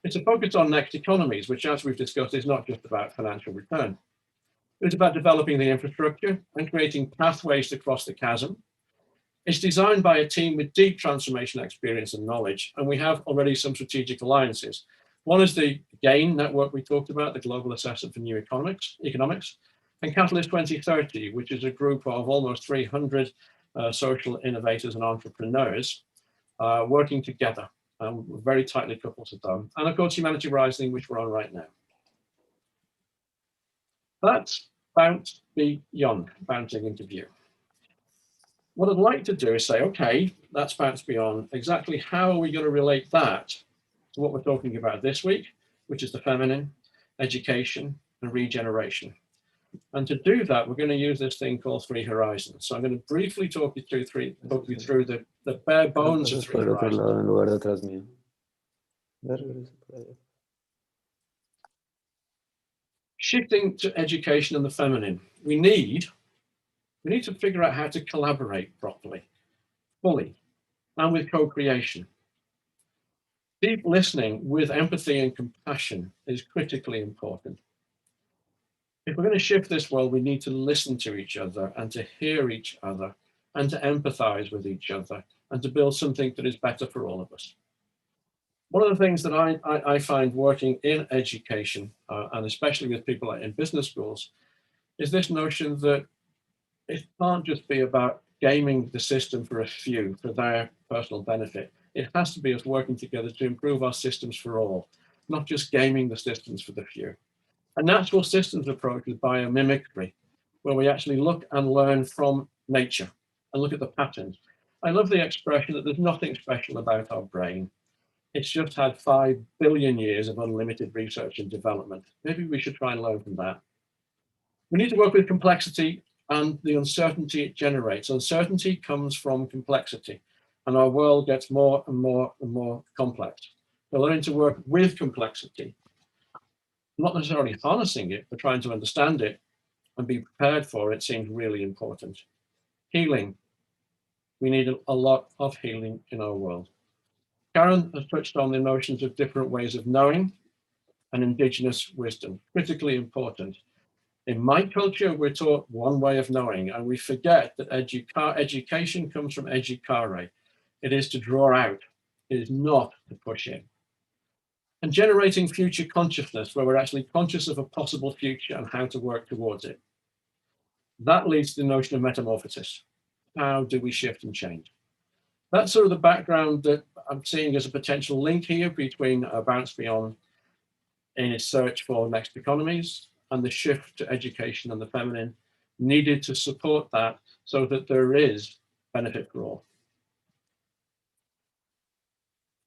it's a focus on next economies, which, as we've discussed, is not just about financial return. It's about developing the infrastructure and creating pathways to cross the chasm. It's designed by a team with deep transformation experience and knowledge, and we have already some strategic alliances. One is the GAIN network we talked about, the Global Assessment for New Economics, and Catalyst 2030, which is a group of almost 300 social innovators and entrepreneurs working together. We're very tightly coupled to them. And of course, Humanity Rising, which we're on right now. That's bounce beyond, bouncing into view. What I'd like to do is say, okay, that's bounce beyond. Exactly how are we going to relate that to what we're talking about this week, which is the feminine, education, and regeneration. And to do that, we're going to use this thing called Three Horizons. So I'm going to briefly talk you through the bare bones of Three Horizons. Shifting to education and the feminine, we need to figure out how to collaborate properly, fully, and with co-creation. Deep listening with empathy and compassion is critically important. If we're going to shift this world, we need to listen to each other and to hear each other and to empathize with each other and to build something that is better for all of us. One of the things that I find working in education, and especially with people in business schools, is this notion that it can't just be about gaming the system for a few, for their personal benefit. It has to be us working together to improve our systems for all, not just gaming the systems for the few. A natural systems approach is biomimicry, where we actually look and learn from nature and look at the patterns. I love the expression that there's nothing special about our brain. It's just had 5 billion years of unlimited research and development. Maybe we should try and learn from that. We need to work with complexity and the uncertainty it generates. Uncertainty comes from complexity, and our world gets more and more and more complex. We're learning to work with complexity, not necessarily harnessing it, but trying to understand it and be prepared for it seems really important. Healing. We need a lot of healing in our world. Karen has touched on the notions of different ways of knowing and indigenous wisdom, critically important. In my culture, we're taught one way of knowing, and we forget that education comes from educare. It is to draw out, it is not to push in. And generating future consciousness, where we're actually conscious of a possible future and how to work towards it. That leads to the notion of metamorphosis. How do we shift and change? That's sort of the background that I'm seeing as a potential link here between Bounce Beyond in its search for next economies and the shift to education and the feminine needed to support that so that there is benefit for all.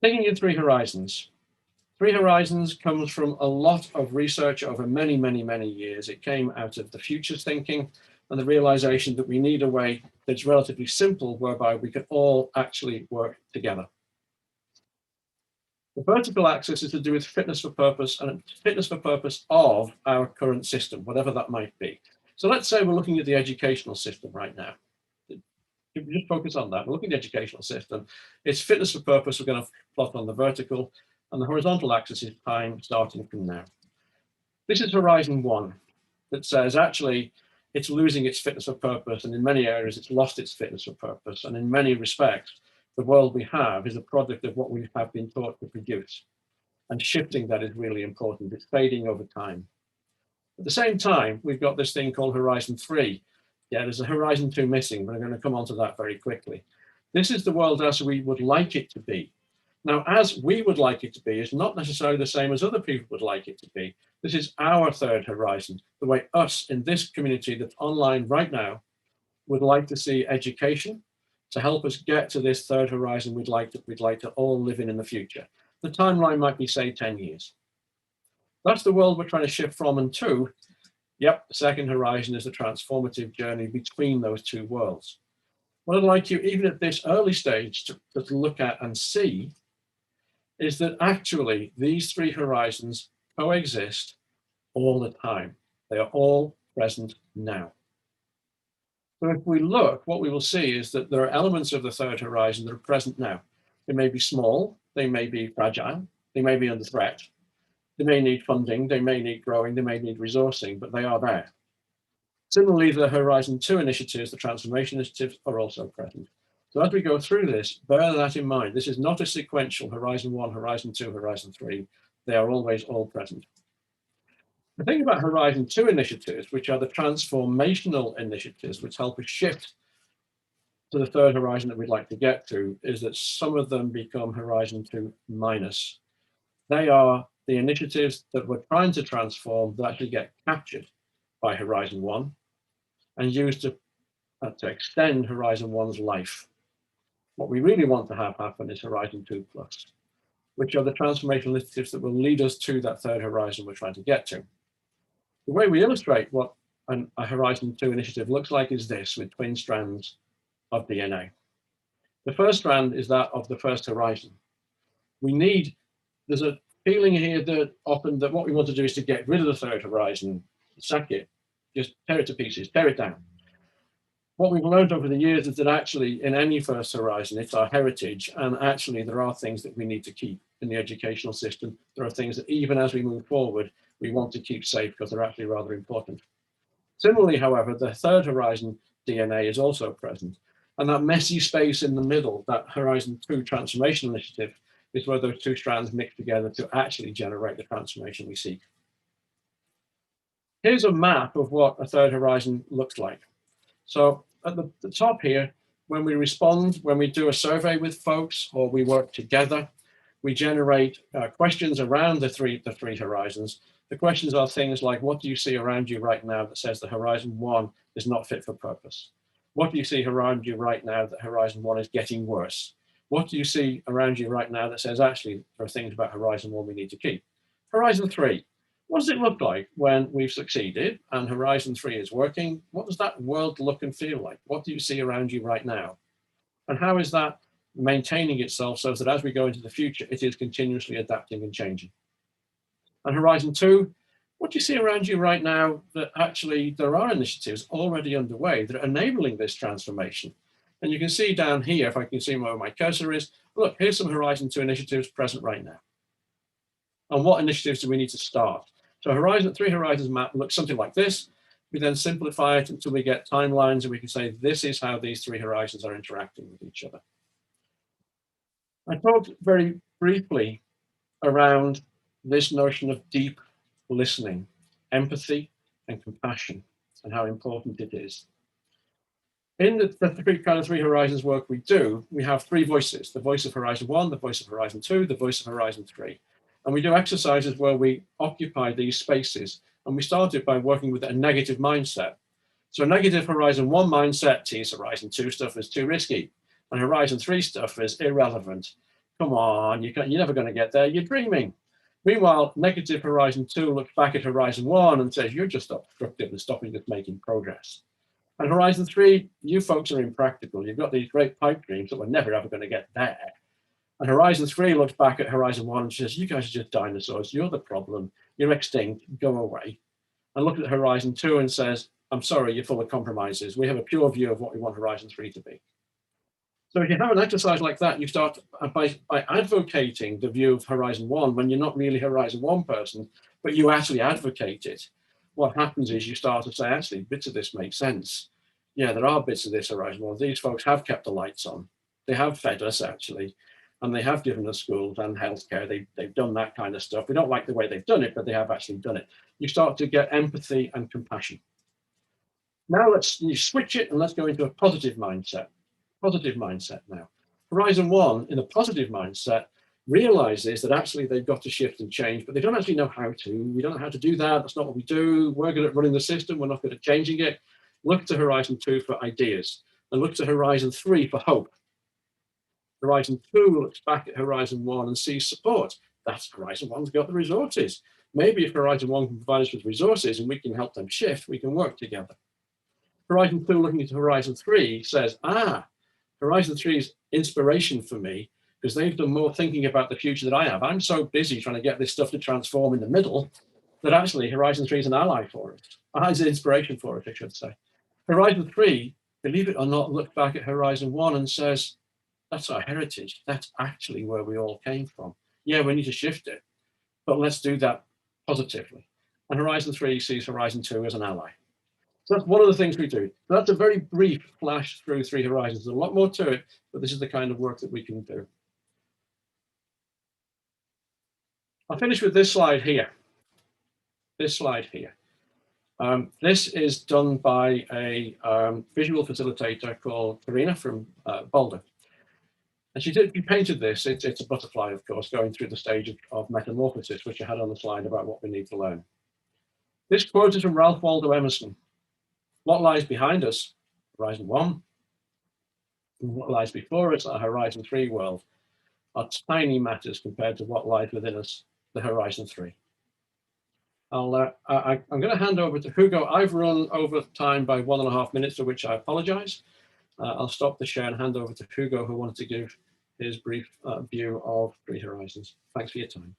Taking in Three Horizons. Three Horizons comes from a lot of research over many, many, many years. It came out of the futures thinking and the realization that we need a way that's relatively simple whereby we can all actually work together. The vertical axis is to do with fitness for purpose and fitness for purpose of our current system, whatever that might be. So let's say we're looking at the educational system right now. If we just focus on that, we're looking at the educational system. It's fitness for purpose, we're going to plot on the vertical, and the horizontal axis is time starting from now. This is Horizon 1 that says actually it's losing its fitness for purpose, and in many areas it's lost its fitness for purpose, and in many respects the world we have is a product of what we have been taught to produce, and shifting that is really important. It's fading over time. At the same time, we've got this thing called Horizon 3. Yeah, there's a Horizon 2 missing, but I'm going to come on to that very quickly. This is the world as we would like it to be. Now, as we would like it to be is not necessarily the same as other people would like it to be. This is our third horizon, the way us in this community that's online right now would like to see education to help us get to this third horizon we'd like to all live in the future. The timeline might be, say, 10 years. That's the world we're trying to shift from and to. Yep, the second horizon is the transformative journey between those two worlds. What I'd like you, even at this early stage, to look at and see is that actually these three horizons coexist all the time. They are all present now. So if we look, what we will see is that there are elements of the third horizon that are present now. They may be small, they may be fragile, they may be under threat, they may need funding, they may need growing, they may need resourcing, but they are there. Similarly, the Horizon 2 initiatives, the transformation initiatives, are also present. So as we go through this, bear that in mind. This is not a sequential Horizon 1, Horizon 2, Horizon 3. They are always all present. The thing about Horizon 2 initiatives, which are the transformational initiatives, which help us shift to the third horizon that we'd like to get to, is that some of them become Horizon 2 minus. They are the initiatives that we're trying to transform that actually get captured by Horizon 1 and used to extend Horizon 1's life. What we really want to have happen is Horizon 2 plus, which are the transformational initiatives that will lead us to that third horizon we're trying to get to. The way we illustrate what a Horizon 2 initiative looks like is this, with twin strands of DNA. The first strand is that of the first horizon. There's a feeling here that often that what we want to do is to get rid of the third horizon, sack it, just tear it to pieces, tear it down. What we've learned over the years is that actually in any first horizon, it's our heritage, and actually there are things that we need to keep in the educational system. There are things that even as we move forward, we want to keep safe because they're actually rather important. Similarly, however, the third horizon DNA is also present. And that messy space in the middle, that Horizon 2 transformation initiative, is where those two strands mix together to actually generate the transformation we seek. Here's a map of what a third horizon looks like. So at the top here, when we respond, when we do a survey with folks or we work together, we generate questions around the three horizons. The questions are things like, what do you see around you right now that says the Horizon 1 is not fit for purpose? What do you see around you right now that Horizon 1 is getting worse? What do you see around you right now that says, actually, there are things about Horizon 1 we need to keep? Horizon 3, what does it look like when we've succeeded and Horizon 3 is working? What does that world look and feel like? What do you see around you right now? And how is that maintaining itself so that as we go into the future, it is continuously adapting and changing? And Horizon 2, what do you see around you right now that actually there are initiatives already underway that are enabling this transformation? And you can see down here, if I can see where my cursor is, look, here's some Horizon 2 initiatives present right now. And what initiatives do we need to start? So Horizon 3 horizons map looks something like this. We then simplify it until we get timelines and we can say, this is how these three horizons are interacting with each other. I talked very briefly around this notion of deep listening, empathy, and compassion, and how important it is. In the three horizons work we do, we have three voices: the voice of Horizon 1, the voice of Horizon 2, the voice of Horizon 3. And we do exercises where we occupy these spaces. And we started by working with a negative mindset. So negative Horizon 1 mindset, geez, Horizon 2 stuff is too risky. And Horizon 3 stuff is irrelevant. Come on, you're never going to get there, you're dreaming. Meanwhile, negative Horizon 2 looks back at Horizon 1 and says, you're just obstructive and stopping us making progress. And Horizon 3, you folks are impractical. You've got these great pipe dreams that we're never ever going to get there. And Horizon 3 looks back at Horizon 1 and says, you guys are just dinosaurs. You're the problem. You're extinct. Go away. And look at Horizon 2 and says, I'm sorry, you're full of compromises. We have a pure view of what we want Horizon 3 to be. So if you have an exercise like that, you start by advocating the view of Horizon 1 when you're not really Horizon 1 person, but you actually advocate it. What happens is you start to say, actually, bits of this make sense. Yeah, there are bits of this Horizon 1. These folks have kept the lights on. They have fed us, actually. And they have given us schools and healthcare. They've done that kind of stuff. We don't like the way they've done it, but they have actually done it. You start to get empathy and compassion. Now you switch it and let's go into a positive mindset. Positive mindset now. Horizon 1, in a positive mindset, realizes that actually they've got to shift and change, but they don't actually know how to. We don't know how to do that. That's not what we do. We're good at running the system. We're not good at changing it. Look to Horizon 2 for ideas and look to Horizon 3 for hope. Horizon 2 looks back at Horizon 1 and sees support. That's Horizon 1's got the resources. Maybe if Horizon 1 can provide us with resources and we can help them shift, we can work together. Horizon 2 looking at Horizon 3 says, Horizon 3 is inspiration for me because they've done more thinking about the future than I have. I'm so busy trying to get this stuff to transform in the middle that actually Horizon 3 is an ally for us. It's an inspiration for us, I should say. Horizon 3, believe it or not, looks back at Horizon 1 and says, that's our heritage. That's actually where we all came from. Yeah, we need to shift it, but let's do that positively. And Horizon 3 sees Horizon 2 as an ally. So that's one of the things we do. That's a very brief flash through Three Horizons. There's a lot more to it, but this is the kind of work that we can do. I'll finish with this slide here. This slide here. This is done by a visual facilitator called Karina from Boulder. And she painted this. It's a butterfly, of course, going through the stage of metamorphosis, which I had on the slide about what we need to learn. This quote is from Ralph Waldo Emerson. What lies behind us, Horizon 1, and what lies before us, our Horizon 3 world, are tiny matters compared to what lies within us, the Horizon 3. I'm going to hand over to Hugo. I've run over time by 1.5 minutes, for which I apologize. I'll stop the share and hand over to Hugo, who wanted to give his brief view of Three Horizons. Thanks for your time.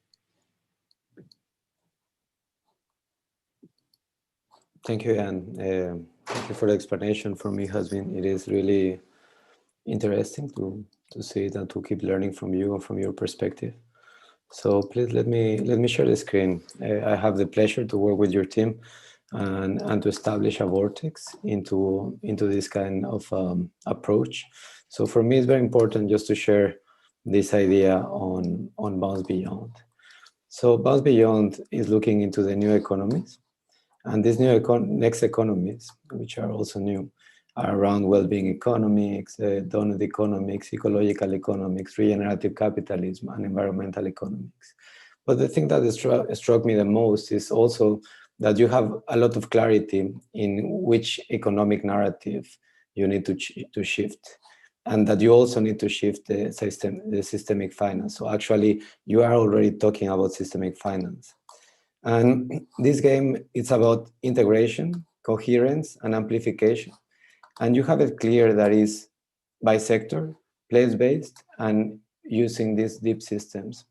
Thank you, Ian. Thank you for the explanation. For me, it is really interesting to see it and to keep learning from you and from your perspective. So please let me share the screen. I have the pleasure to work with your team and to establish a vortex into this kind of approach. So for me, it's very important just to share this idea on Bounce Beyond. So Bounce Beyond is looking into the new economies, and these new next economies, which are also new, are around well-being economics, donut economics, ecological economics, regenerative capitalism, and environmental economics. But the thing that struck me the most is also that you have a lot of clarity in which economic narrative you need to shift, and that you also need to shift the systemic finance. So actually, you are already talking about systemic finance. And this game, it's about integration, coherence, and amplification. And you have it clear that is by sector, place-based, and using these deep systems.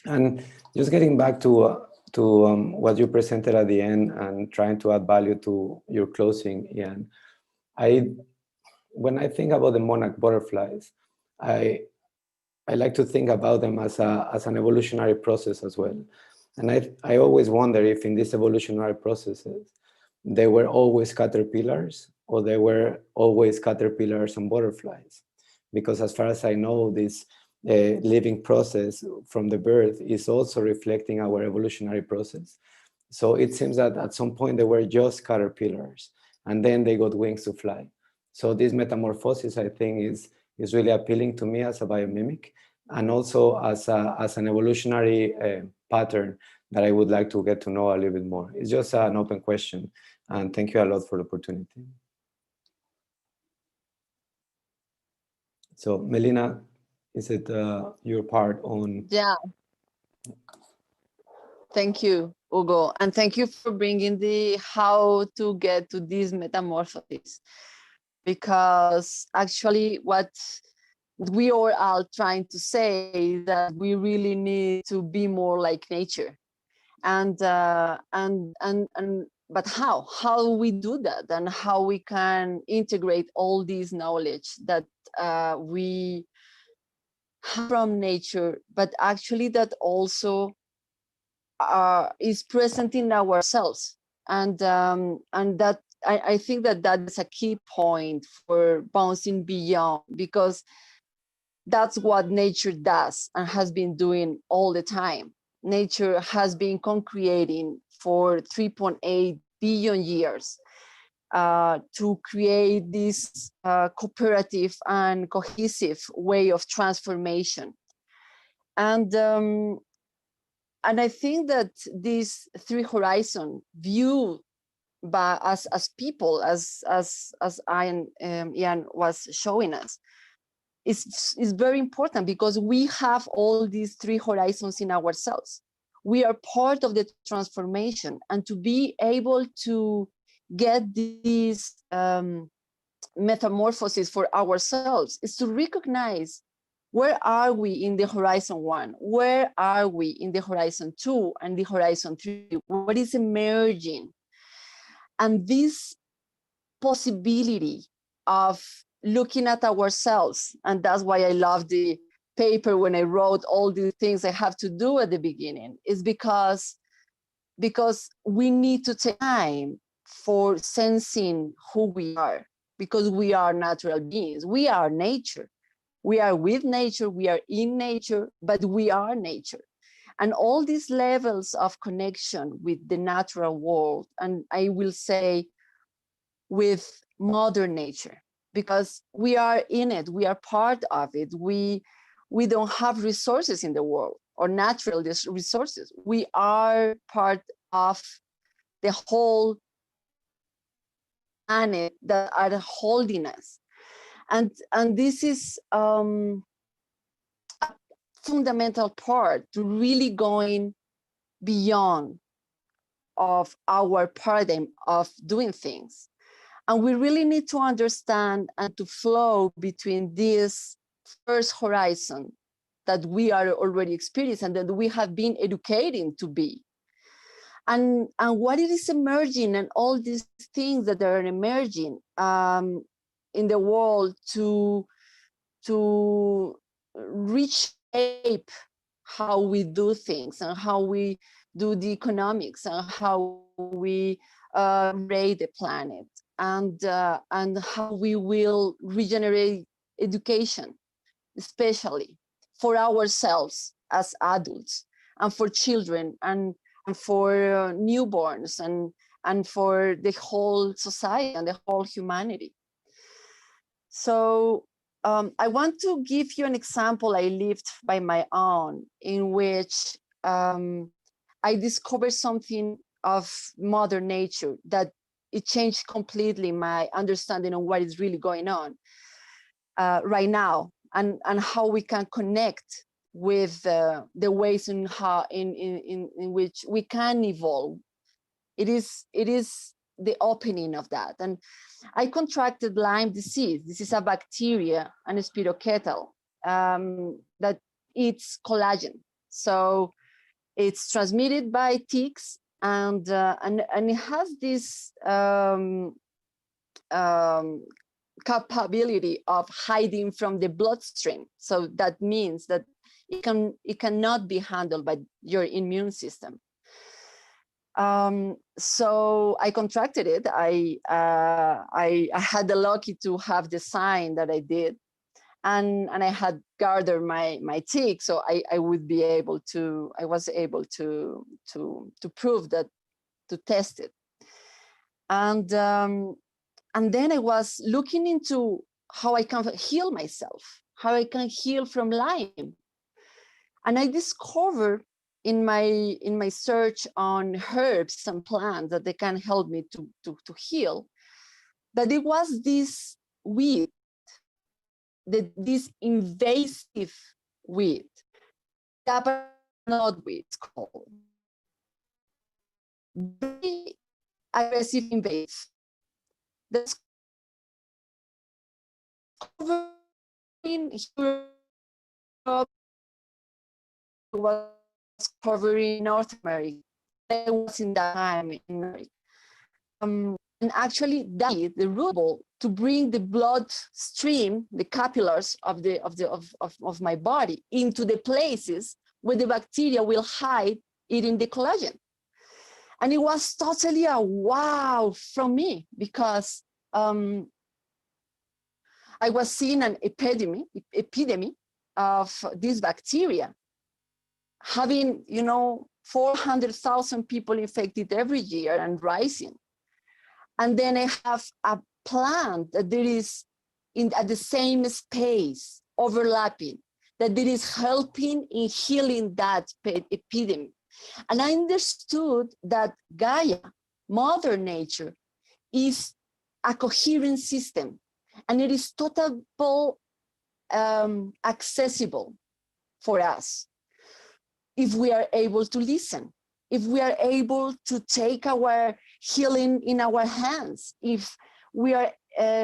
And just getting back to what you presented at the end and trying to add value to your closing, Ian, when I think about the monarch butterflies, I like to think about them as an evolutionary process as well. And I always wonder if in these evolutionary processes, they were always caterpillars or they were always caterpillars and butterflies. Because as far as I know, this living process from the birth is also reflecting our evolutionary process. So it seems that at some point they were just caterpillars and then they got wings to fly. So this metamorphosis, I think, is really appealing to me as a biomimic and also as an evolutionary pattern that I would like to get to know a little bit more. It's just an open question. And thank you a lot for the opportunity. So Melina, is it your part on? Yeah. Thank you, Hugo. And thank you for bringing the how to get to this metamorphosis. Because actually what we are all trying to say is that we really need to be more like nature. But how do we do that, and how we can integrate all this knowledge that we have from nature, but actually that also is present in ourselves, and that I think that is a key point for bouncing beyond, because that's what nature does and has been doing all the time. Nature has been co-creating for 3.8 billion years to create this cooperative and cohesive way of transformation. And I think that this Three Horizon view by as people, as Ian was showing us, is very important, because we have all these three horizons in ourselves. We are part of the transformation, and to be able to get this metamorphosis for ourselves is to recognize where are we in the horizon 1, where are we in the horizon 2 and the horizon 3, what is emerging. And this possibility of looking at ourselves, and that's why I love the paper when I wrote all the things I have to do at the beginning, is because we need to take time for sensing who we are, because we are natural beings. We are nature. We are with nature, we are in nature, but we are nature. And all these levels of connection with the natural world, and I will say with Mother Nature, because we are in it, we are part of it. We don't have resources in the world or natural resources. We are part of the whole planet that are holding us. And this is a fundamental part to really going beyond of our paradigm of doing things. And we really need to understand and to flow between this first horizon that we are already experiencing and that we have been educating to be. And what it is emerging and all these things that are emerging in the world to reshape how we do things and how we do the economics and how we rate the planet and how we will regenerate education, especially for ourselves as adults and for children and for newborns and for the whole society and the whole humanity. So I want to give you an example I lived by my own, in which I discovered something of Mother Nature that it changed completely my understanding of what is really going on right now, and how we can connect with the ways in which we can evolve. It is the opening of that. And I contracted Lyme disease. This is a bacteria, an spirochetal, that eats collagen. So it's transmitted by ticks, and it has this capability of hiding from the bloodstream. So that means that it cannot be handled by your immune system. So I contracted it. I had the lucky to have the sign that I did, and I had gathered my tick, so I was able to prove that, to test it, and then I was looking into how I can heal myself, how I can heal from Lyme, and I discovered in my search on herbs and plants that they can help me to heal, that it was this weed, this invasive weed, knotweed, it's called, very aggressive invasive. That's covering Europe, was covering North America. I was in that time in America. And actually that the root ball to bring the blood stream, the capillaries of my body into the places where the bacteria will hide eating the collagen. And it was totally a wow from me, because I was seeing an epidemic of this bacteria, having 400,000 people infected every year and rising. And then I have a plant that there is at the same space, overlapping, that there is helping in healing that epidemic. And I understood that Gaia, Mother Nature, is a coherent system, and it is totally accessible for us if we are able to listen, if we are able to take our healing in our hands, if we are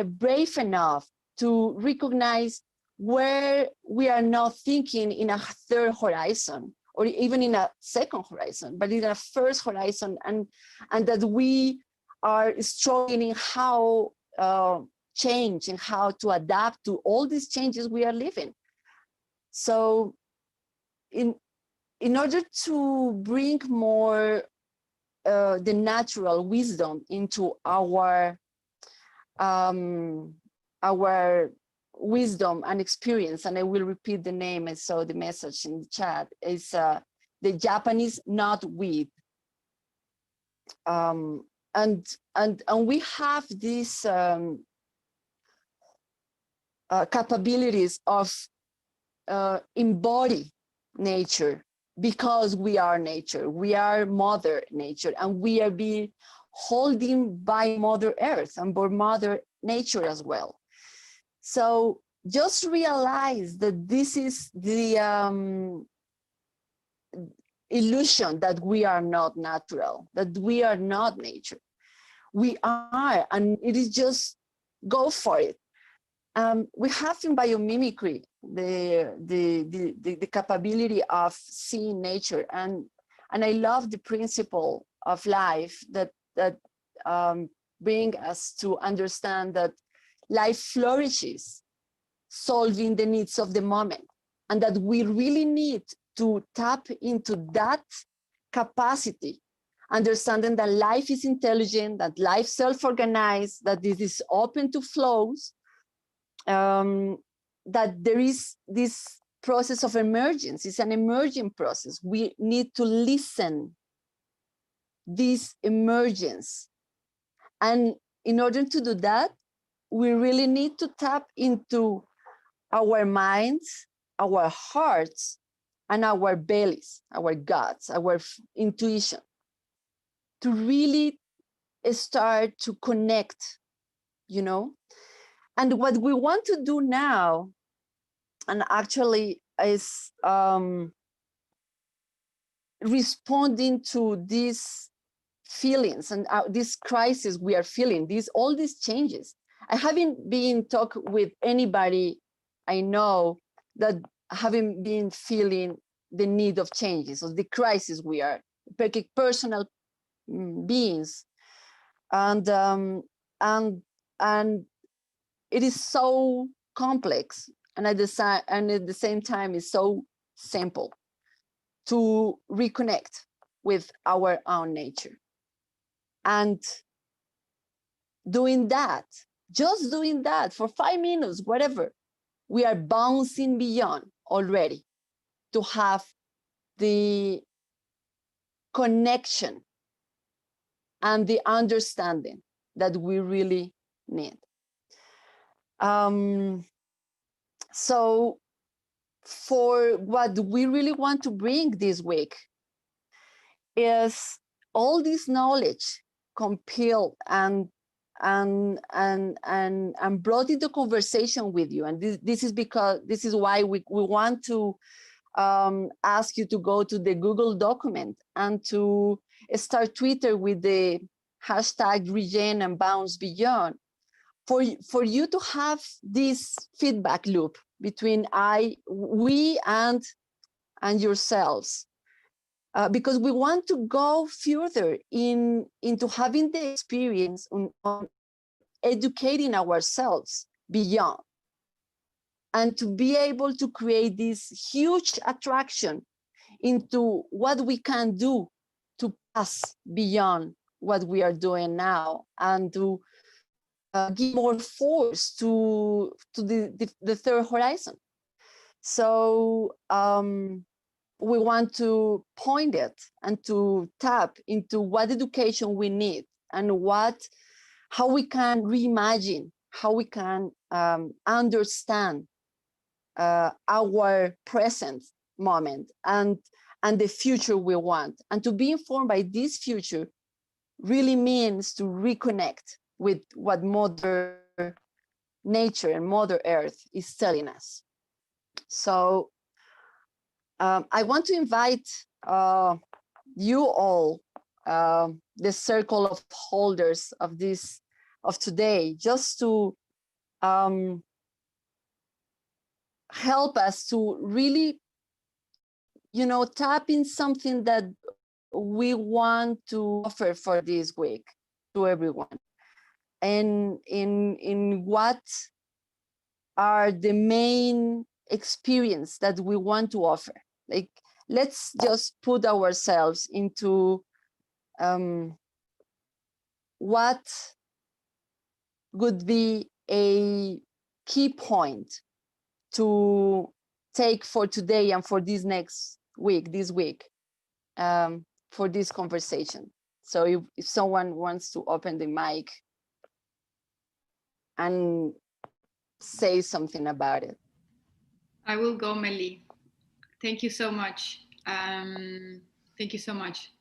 brave enough to recognize where we are not thinking in a third horizon or even in a second horizon, but in a first horizon, and that we are struggling in how change and how to adapt to all these changes we are living. So in order to bring more the natural wisdom into our wisdom and experience. And I will repeat the name. I saw the message in the chat. It's the Japanese not with. And we have these capabilities of embody nature, because we are nature, we are Mother Nature, and we are being holding by Mother Earth and by Mother Nature as well. So just realize that this is the illusion that we are not natural, that we are not nature. We are, and it is just go for it. We have in biomimicry the capability of seeing nature, and I love the principle of life that bring us to understand that life flourishes, solving the needs of the moment, and that we really need to tap into that capacity, understanding that life is intelligent, that life self-organized, that it is open to flows, that there is this process of emergence. It's an emerging process. We need to listen this emergence. And in order to do that, we really need to tap into our minds, our hearts, and our bellies, our guts, our intuition, to really start to connect, you know? And what we want to do now, and actually is responding to these feelings and this crisis we are feeling, all these changes. I haven't been talk with anybody I know that haven't been feeling the need of changes or the crisis we are, personal beings, and it is so complex, and at the same time is so simple to reconnect with our own nature. And doing that, just doing that for 5 minutes, whatever, we are bouncing beyond already to have the connection and the understanding that we really need. So for what we really want to bring this week is all this knowledge compiled and brought into conversation with you. And this is why we want to ask you to go to the Google document and to start Twitter with the hashtag regen and bounce beyond, for you to have this feedback loop between we and yourselves, because we want to go further into having the experience on educating ourselves beyond, and to be able to create this huge attraction into what we can do to pass beyond what we are doing now, and to give more force to the third horizon. So we want to point it and to tap into what education we need, and how we can reimagine, how we can understand our present moment and the future we want. And to be informed by this future really means to reconnect with what Mother Nature and Mother Earth is telling us. So I want to invite you all, the circle of holders of today, just to help us to really, tap in something that we want to offer for this week to everyone, and in what are the main experience that we want to offer. Like, let's just put ourselves into what would be a key point to take for today and for this week, for this conversation. So if someone wants to open the mic and say something about it. I will go, Meli. Thank you so much. Thank you so much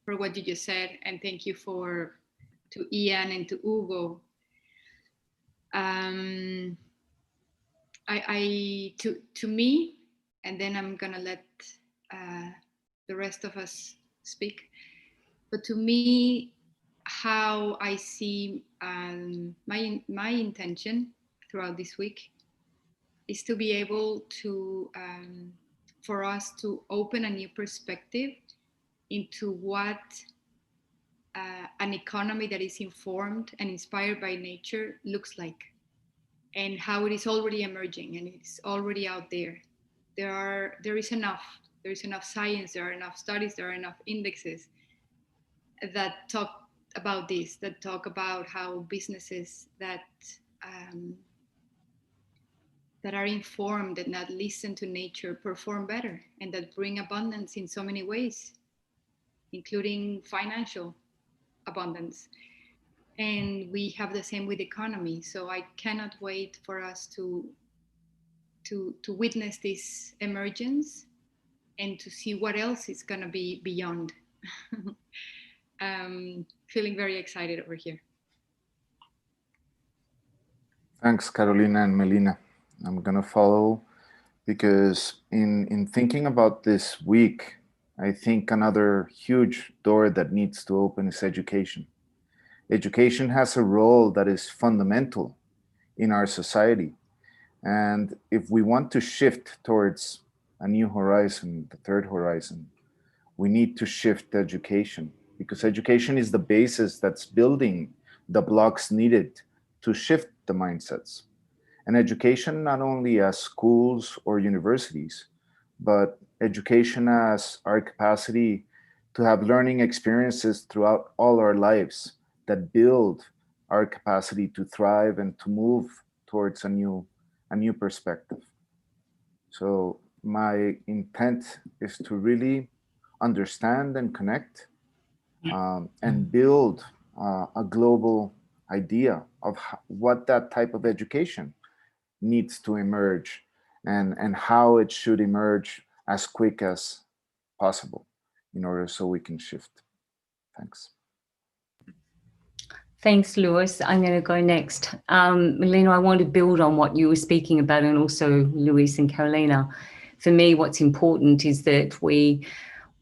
for what you just said, and thank you to Ian and to Hugo. To me, and then I'm gonna let the rest of us speak. But to me, how I see my intention throughout this week is to be able to, for us to open a new perspective into what an economy that is informed and inspired by nature looks like, and how it is already emerging and it's already out there. There is enough science, there are enough studies, there are enough indexes that talk about this, that talk about how businesses that are informed and that listen to nature perform better, and that bring abundance in so many ways, including financial abundance. And we have the same with economy. So I cannot wait for us to witness this emergence and to see what else is going to be beyond. Feeling very excited over here. Thanks, Carolina and Melina. I'm going to follow because in thinking about this week, I think another huge door that needs to open is education. Education has a role that is fundamental in our society. And if we want to shift towards a new horizon, the third horizon, we need to shift education, because education is the basis that's building the blocks needed to shift the mindsets. And education not only as schools or universities, but education as our capacity to have learning experiences throughout all our lives that build our capacity to thrive and to move towards a new perspective. So my intent is to really understand and connect and build a global idea of what that type of education needs to emerge and how it should emerge as quick as possible in order so we can shift. Thanks. Thanks, Luis. I'm going to go next. Melina, I want to build on what you were speaking about, and also Luis and Carolina. For me, what's important is that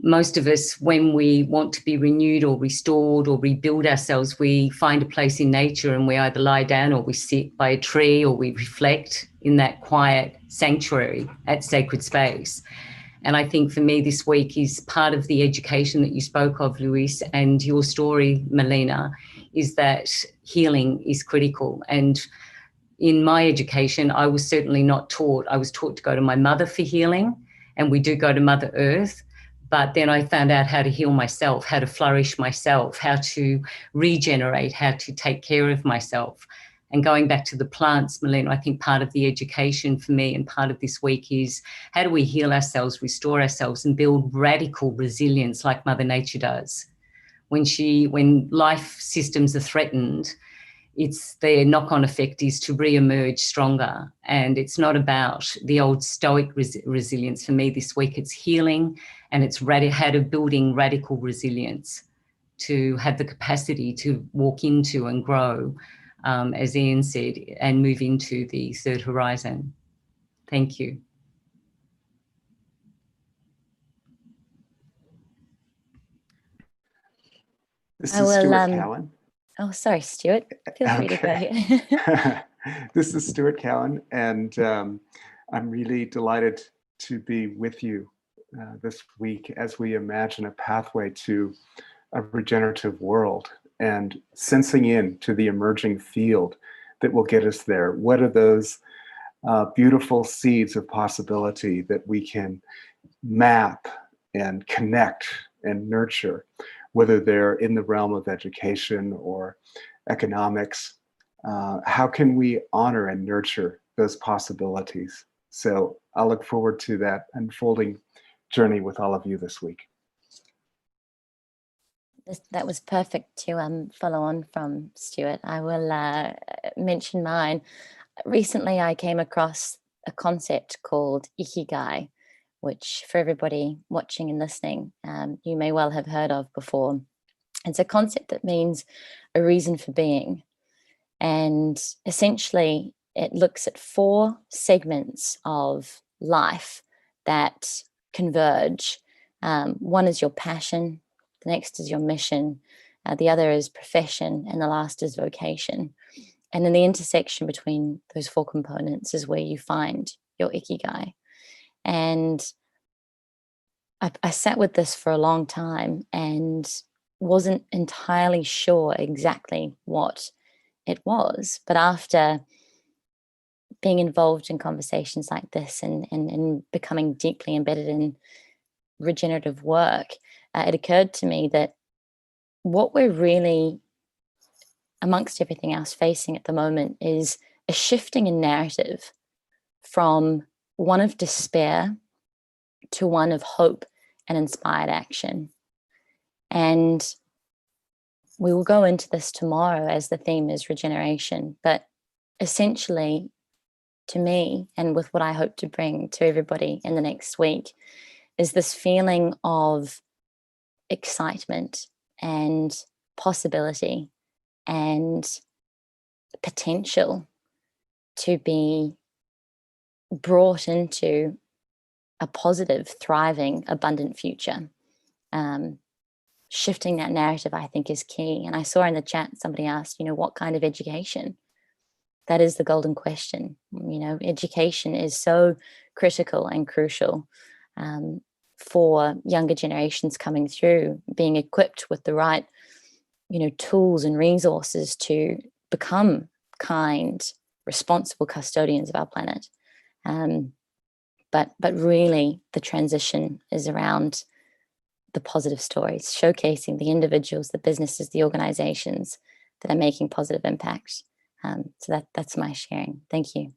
most of us, when we want to be renewed or restored or rebuild ourselves, we find a place in nature and we either lie down or we sit by a tree or we reflect in that quiet sanctuary at sacred space. And I think for me, this week is part of the education that you spoke of, Luis, and your story, Melina, is that healing is critical. And in my education, I was certainly not taught. I was taught to go to my mother for healing, and we do go to Mother Earth. But then I found out how to heal myself, how to flourish myself, how to regenerate, how to take care of myself. And going back to the plants, Melina, I think part of the education for me and part of this week is how do we heal ourselves, restore ourselves, and build radical resilience like Mother Nature does. When life systems are threatened, it's their knock-on effect is to re-emerge stronger. And it's not about the old stoic resilience. For me this week, it's healing, and it's how to building radical resilience to have the capacity to walk into and grow, as Ian said, and move into the third horizon. Thank you. This is Stuart Cowan. Oh, sorry, Stuart. Feel free to go here. This is Stuart Cowan, and I'm really delighted to be with you this week as we imagine a pathway to a regenerative world and sensing in to the emerging field that will get us there. What are those beautiful seeds of possibility that we can map and connect and nurture whether they're in the realm of education or economics. How can we honor and nurture those possibilities? So I look forward to that unfolding journey with all of you this week. That was perfect to follow on from, Stuart. I will mention mine. Recently, I came across a concept called ikigai, which for everybody watching and listening, you may well have heard of before. It's a concept that means a reason for being. And essentially, it looks at 4 segments of life that converge. One is your passion, the next is your mission, the other is profession, and the last is vocation. And in the intersection between those 4 components is where you find your ikigai. And I sat with this for a long time and wasn't entirely sure exactly what it was. But after being involved in conversations like this and becoming deeply embedded in regenerative work, it occurred to me that what we're really, amongst everything else, facing at the moment is a shifting in narrative from one of despair to one of hope and inspired action. And we will go into this tomorrow as the theme is regeneration, but essentially, to me, and with what I hope to bring to everybody in the next week, is this feeling of excitement and possibility and potential to be brought into a positive, thriving, abundant future. Shifting that narrative, I think, is key. And I saw in the chat, somebody asked, what kind of education? That is the golden question. Education is so critical and crucial for younger generations coming through, being equipped with the right, tools and resources to become kind, responsible custodians of our planet. But really, the transition is around the positive stories, showcasing the individuals, the businesses, the organizations that are making positive impacts. So that's my sharing. Thank you.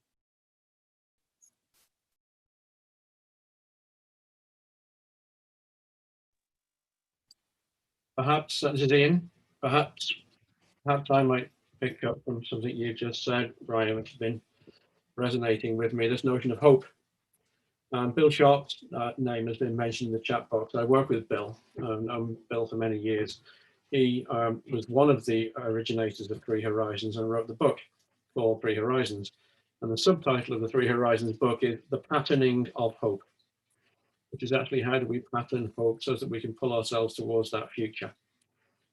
Perhaps, this is Ian, perhaps I might pick up from something you just said, Brian, which has been resonating with me, this notion of hope. Bill Sharp's name has been mentioned in the chat box. I work with Bill, known Bill for many years. He was one of the originators of Three Horizons and wrote the book called Three Horizons. And the subtitle of the Three Horizons book is The Patterning of Hope, which is actually how do we pattern hope so that we can pull ourselves towards that future.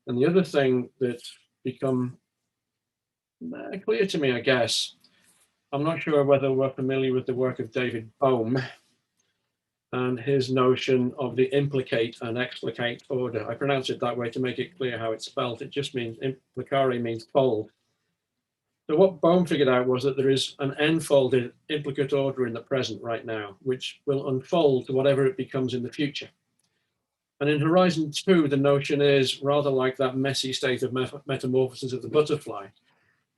And the other thing that's become clear to me, I guess, I'm not sure whether we're familiar with the work of David Bohm and his notion of the implicate and explicate order. I pronounce it that way to make it clear how it's spelled. It just means, implicare means fold. So what Bohm figured out was that there is an n-folded implicate order in the present right now, which will unfold to whatever it becomes in the future. And in Horizon 2, the notion is rather like that messy state of metamorphosis of the butterfly.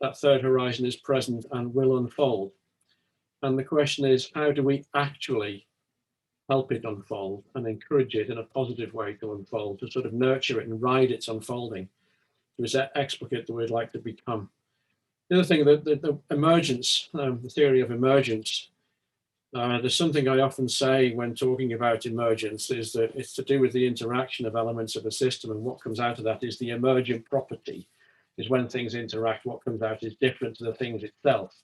That third horizon is present and will unfold. And the question is, how do we actually help it unfold and encourage it in a positive way to unfold, to sort of nurture it and ride its unfolding to its explicate that we'd like to become. The other thing, the emergence, the theory of emergence, there's something I often say when talking about emergence is that it's to do with the interaction of elements of a system, and what comes out of that is the emergent property, is when things interact, what comes out is different to the things itself.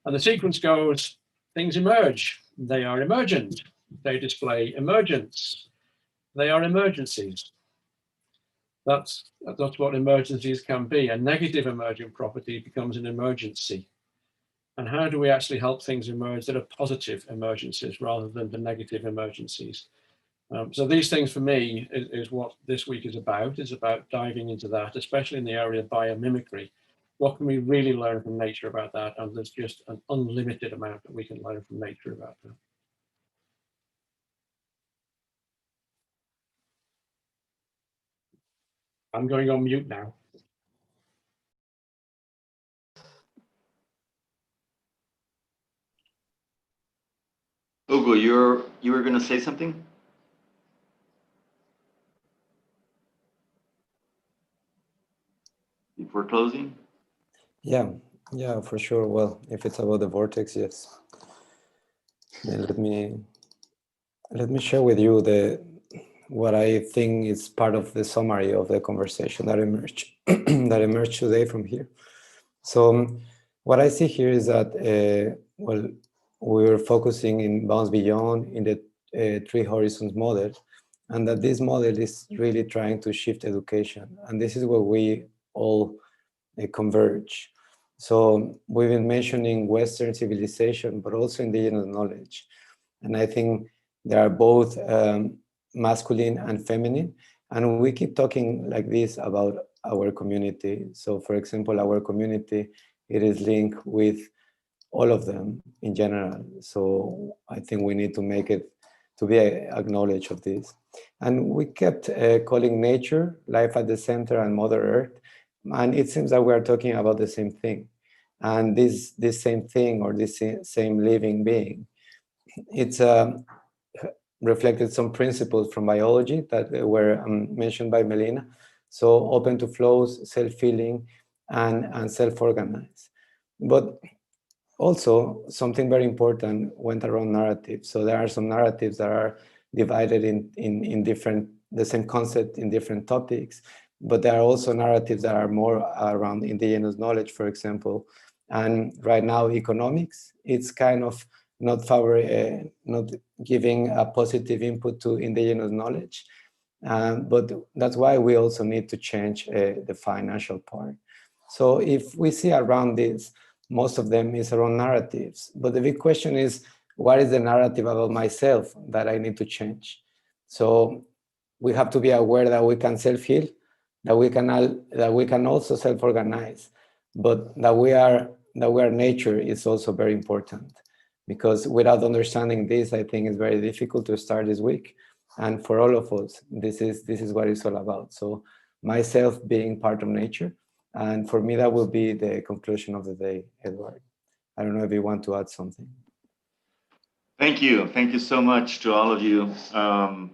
And the sequence goes, things emerge, they are emergent, they display emergence, they are emergencies. That's what emergencies can be. A negative emergent property becomes an emergency. And how do we actually help things emerge that are positive emergencies rather than the negative emergencies? So these things for me is what this week is about. It's about diving into that, especially in the area of biomimicry. What can we really learn from nature about that? And there's just an unlimited amount that we can learn from nature about that. I'm going on mute now. Ugo, you were going to say something? Before closing? Yeah, yeah, for sure. Well, if it's about the vortex, yes. Then let me share with you what I think is part of the summary of the conversation that emerged that emerged today from here. So what I see here is that well, we're focusing in Bounds Beyond in the Three Horizons model, and that this model is really trying to shift education, and this is where we all converge. So we've been mentioning Western civilization, but also indigenous knowledge. And I think they are both masculine and feminine. And we keep talking like this about our community. So for example, our community, it is linked with all of them in general. So I think we need to make it to be acknowledged of this. And we kept calling nature, life at the center, and Mother Earth. And it seems that we are talking about the same thing. And this same thing, or this same living being, it's reflected some principles from biology that were mentioned by Melina. So open to flows, self-healing, and self-organized. But also something very important went around narratives. So there are some narratives that are divided in different, the same concept in different topics, but there are also narratives that are more around indigenous knowledge, for example. And right now, economics, it's kind of not giving a positive input to indigenous knowledge. But that's why we also need to change the financial part. So if we see around this, most of them is around narratives. But the big question is, what is the narrative about myself that I need to change? So we have to be aware that we can self-heal, that we can also self-organize, but that we are nature is also very important, because without understanding this, I think it's very difficult to start this week. And for all of us, this is what it's all about. So myself being part of nature, and for me, that will be the conclusion of the day, Edward. I don't know if you want to add something. Thank you. Thank you so much to all of you.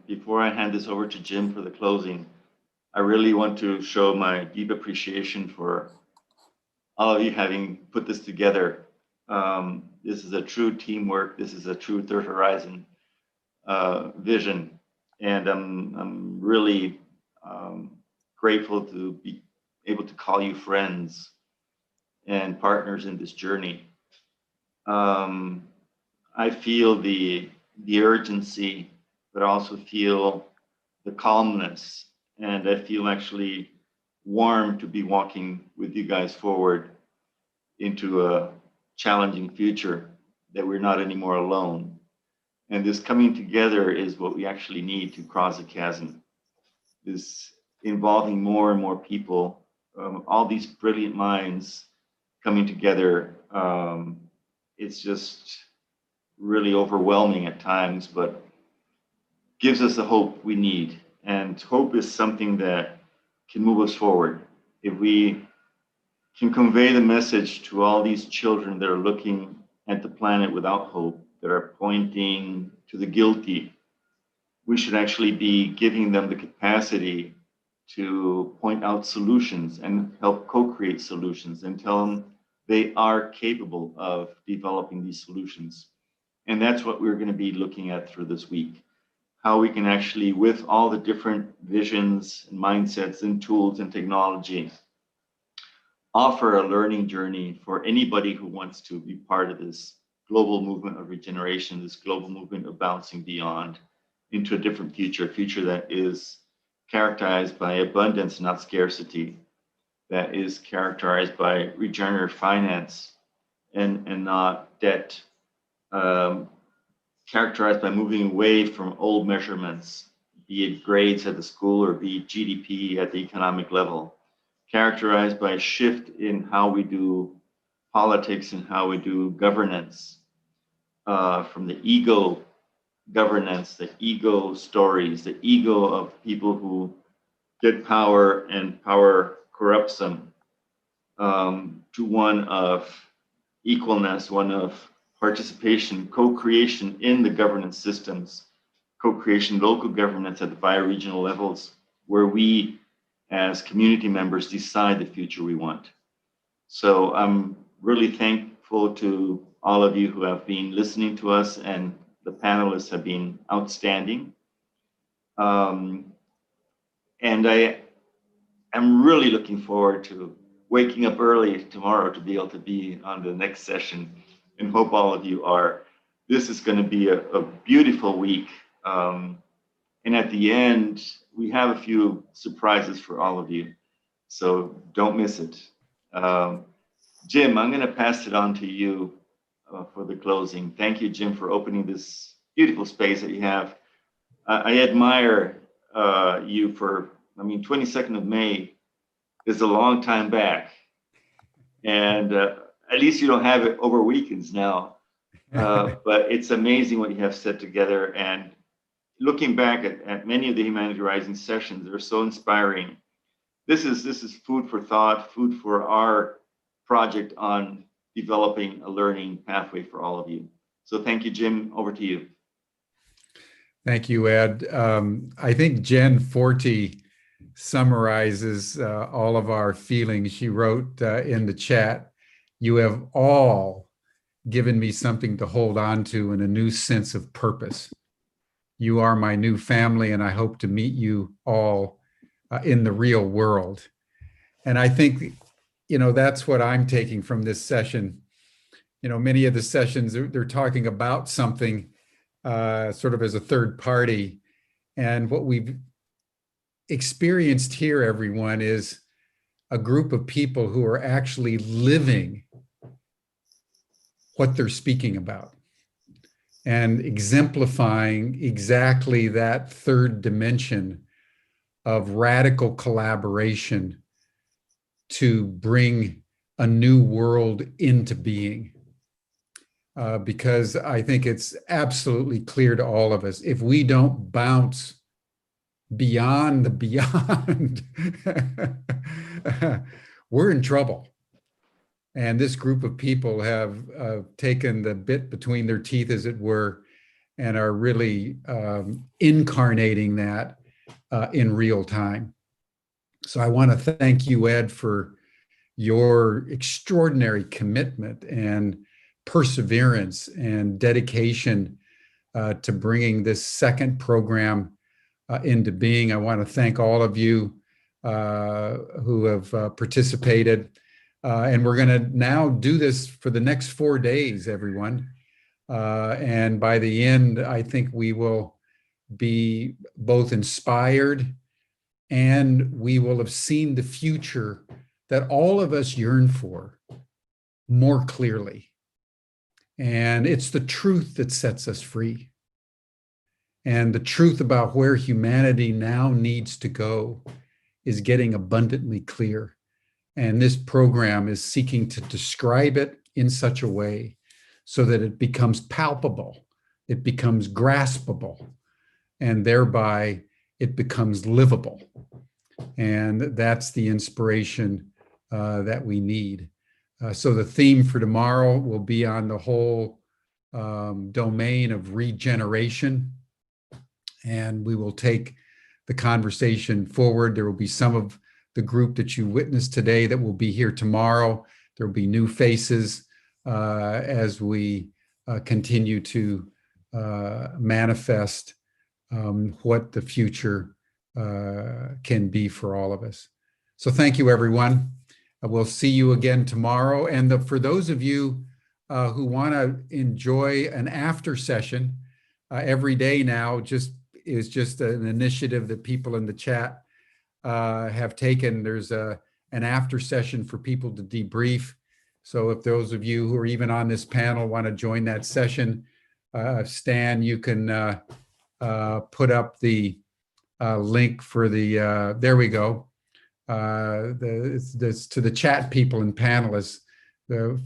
Before I hand this over to Jim for the closing, I really want to show my deep appreciation for all of you having put this together. This is a true teamwork. This is a true Third Horizon vision. And I'm really grateful to be able to call you friends and partners in this journey. I feel the urgency, but I also feel the calmness, and I feel actually warm to be walking with you guys forward into a challenging future, that we're not anymore alone. And this coming together is what we actually need to cross the chasm. This involving more and more people, all these brilliant minds coming together. It's just really overwhelming at times, but gives us the hope we need. And hope is something that can move us forward. If we can convey the message to all these children that are looking at the planet without hope, that are pointing to the guilty, we should actually be giving them the capacity to point out solutions and help co-create solutions, and tell them they are capable of developing these solutions. And that's what we're going to be looking at through this week. How we can actually, with all the different visions and mindsets and tools and technology, offer a learning journey for anybody who wants to be part of this global movement of regeneration, this global movement of bouncing beyond into a different future, a future that is characterized by abundance, not scarcity, that is characterized by regenerative finance and not debt, characterized by moving away from old measurements, be it grades at the school or be it GDP at the economic level, characterized by a shift in how we do politics and how we do governance, from the ego governance, the ego stories, the ego of people who get power and power corrupts them, to one of equalness, one of participation, co-creation in the governance systems, co-creation, local governance at the bioregional levels, where we as community members decide the future we want. So I'm really thankful to all of you who have been listening to us, and the panelists have been outstanding. And I am really looking forward to waking up early tomorrow to be able to be on the next session, and hope all of you are. This is going to be a beautiful week. And at the end, we have a few surprises for all of you. So don't miss it. Jim, I'm going to pass it on to you for the closing. Thank you, Jim, for opening this beautiful space that you have. I admire you for, 22nd of May is a long time back. And at least you don't have it over weekends now. But it's amazing what you have set together. And looking back at many of the Humanity Rising sessions, they're so inspiring. This is food for thought, food for our project on developing a learning pathway for all of you. So thank you, Jim. Over to you. Thank you, Ed. I think Jen Forte summarizes all of our feelings. She wrote in the chat, "You have all given me something to hold on to and a new sense of purpose. You are my new family, and I hope to meet you all in the real world." And I think, that's what I'm taking from this session. Many of the sessions, they're talking about something sort of as a third party. And what we've experienced here, everyone, is a group of people who are actually living what they're speaking about and exemplifying exactly that third dimension of radical collaboration to bring a new world into being. Because I think it's absolutely clear to all of us, if we don't bounce beyond the beyond, we're in trouble. And this group of people have taken the bit between their teeth, as it were, and are really incarnating that in real time. So I want to thank you, Ed, for your extraordinary commitment and perseverance and dedication to bringing this second program into being. I want to thank all of you who have participated. And we're going to now do this for the next 4 days, everyone. And by the end, I think we will be both inspired and we will have seen the future that all of us yearn for more clearly. And it's the truth that sets us free. And the truth about where humanity now needs to go is getting abundantly clear. And this program is seeking to describe it in such a way so that it becomes palpable, it becomes graspable, and thereby it becomes livable. And that's the inspiration that we need. So the theme for tomorrow will be on the whole domain of regeneration. And we will take the conversation forward. There will be some of the group that you witnessed today that will be here tomorrow. There will be new faces as we continue to manifest what the future can be for all of us. So thank you, everyone. We'll see you again tomorrow. And for those of you who want to enjoy an after session every day now, is just an initiative that people in the chat have taken. There's an after session for people to debrief. So if those of you who are even on this panel want to join that session, Stan, you can put up the link for the, there we go, this to the chat people and panelists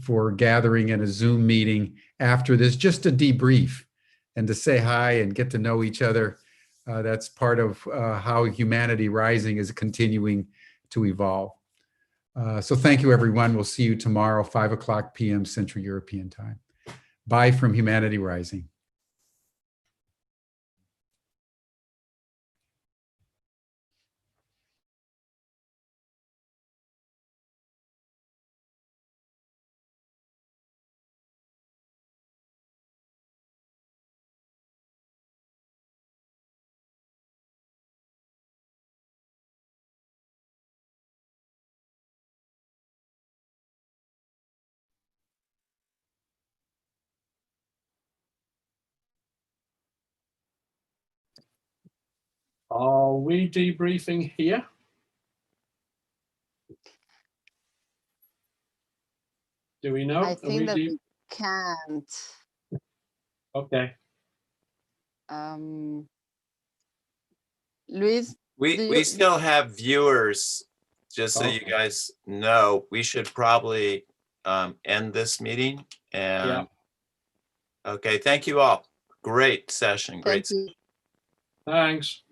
for gathering in a Zoom meeting after this, just to debrief and to say hi and get to know each other That's part of how Humanity Rising is continuing to evolve. So thank you, everyone. We'll see you tomorrow, 5:00 p.m. Central European Time. Bye from Humanity Rising. Are we debriefing here? Do we know? I think that we can't. Okay. Luis, We still have viewers, just so you Okay. guys know. We should probably end this meeting. And Yeah. okay, thank you all. Great session. Great. thank you. Thanks.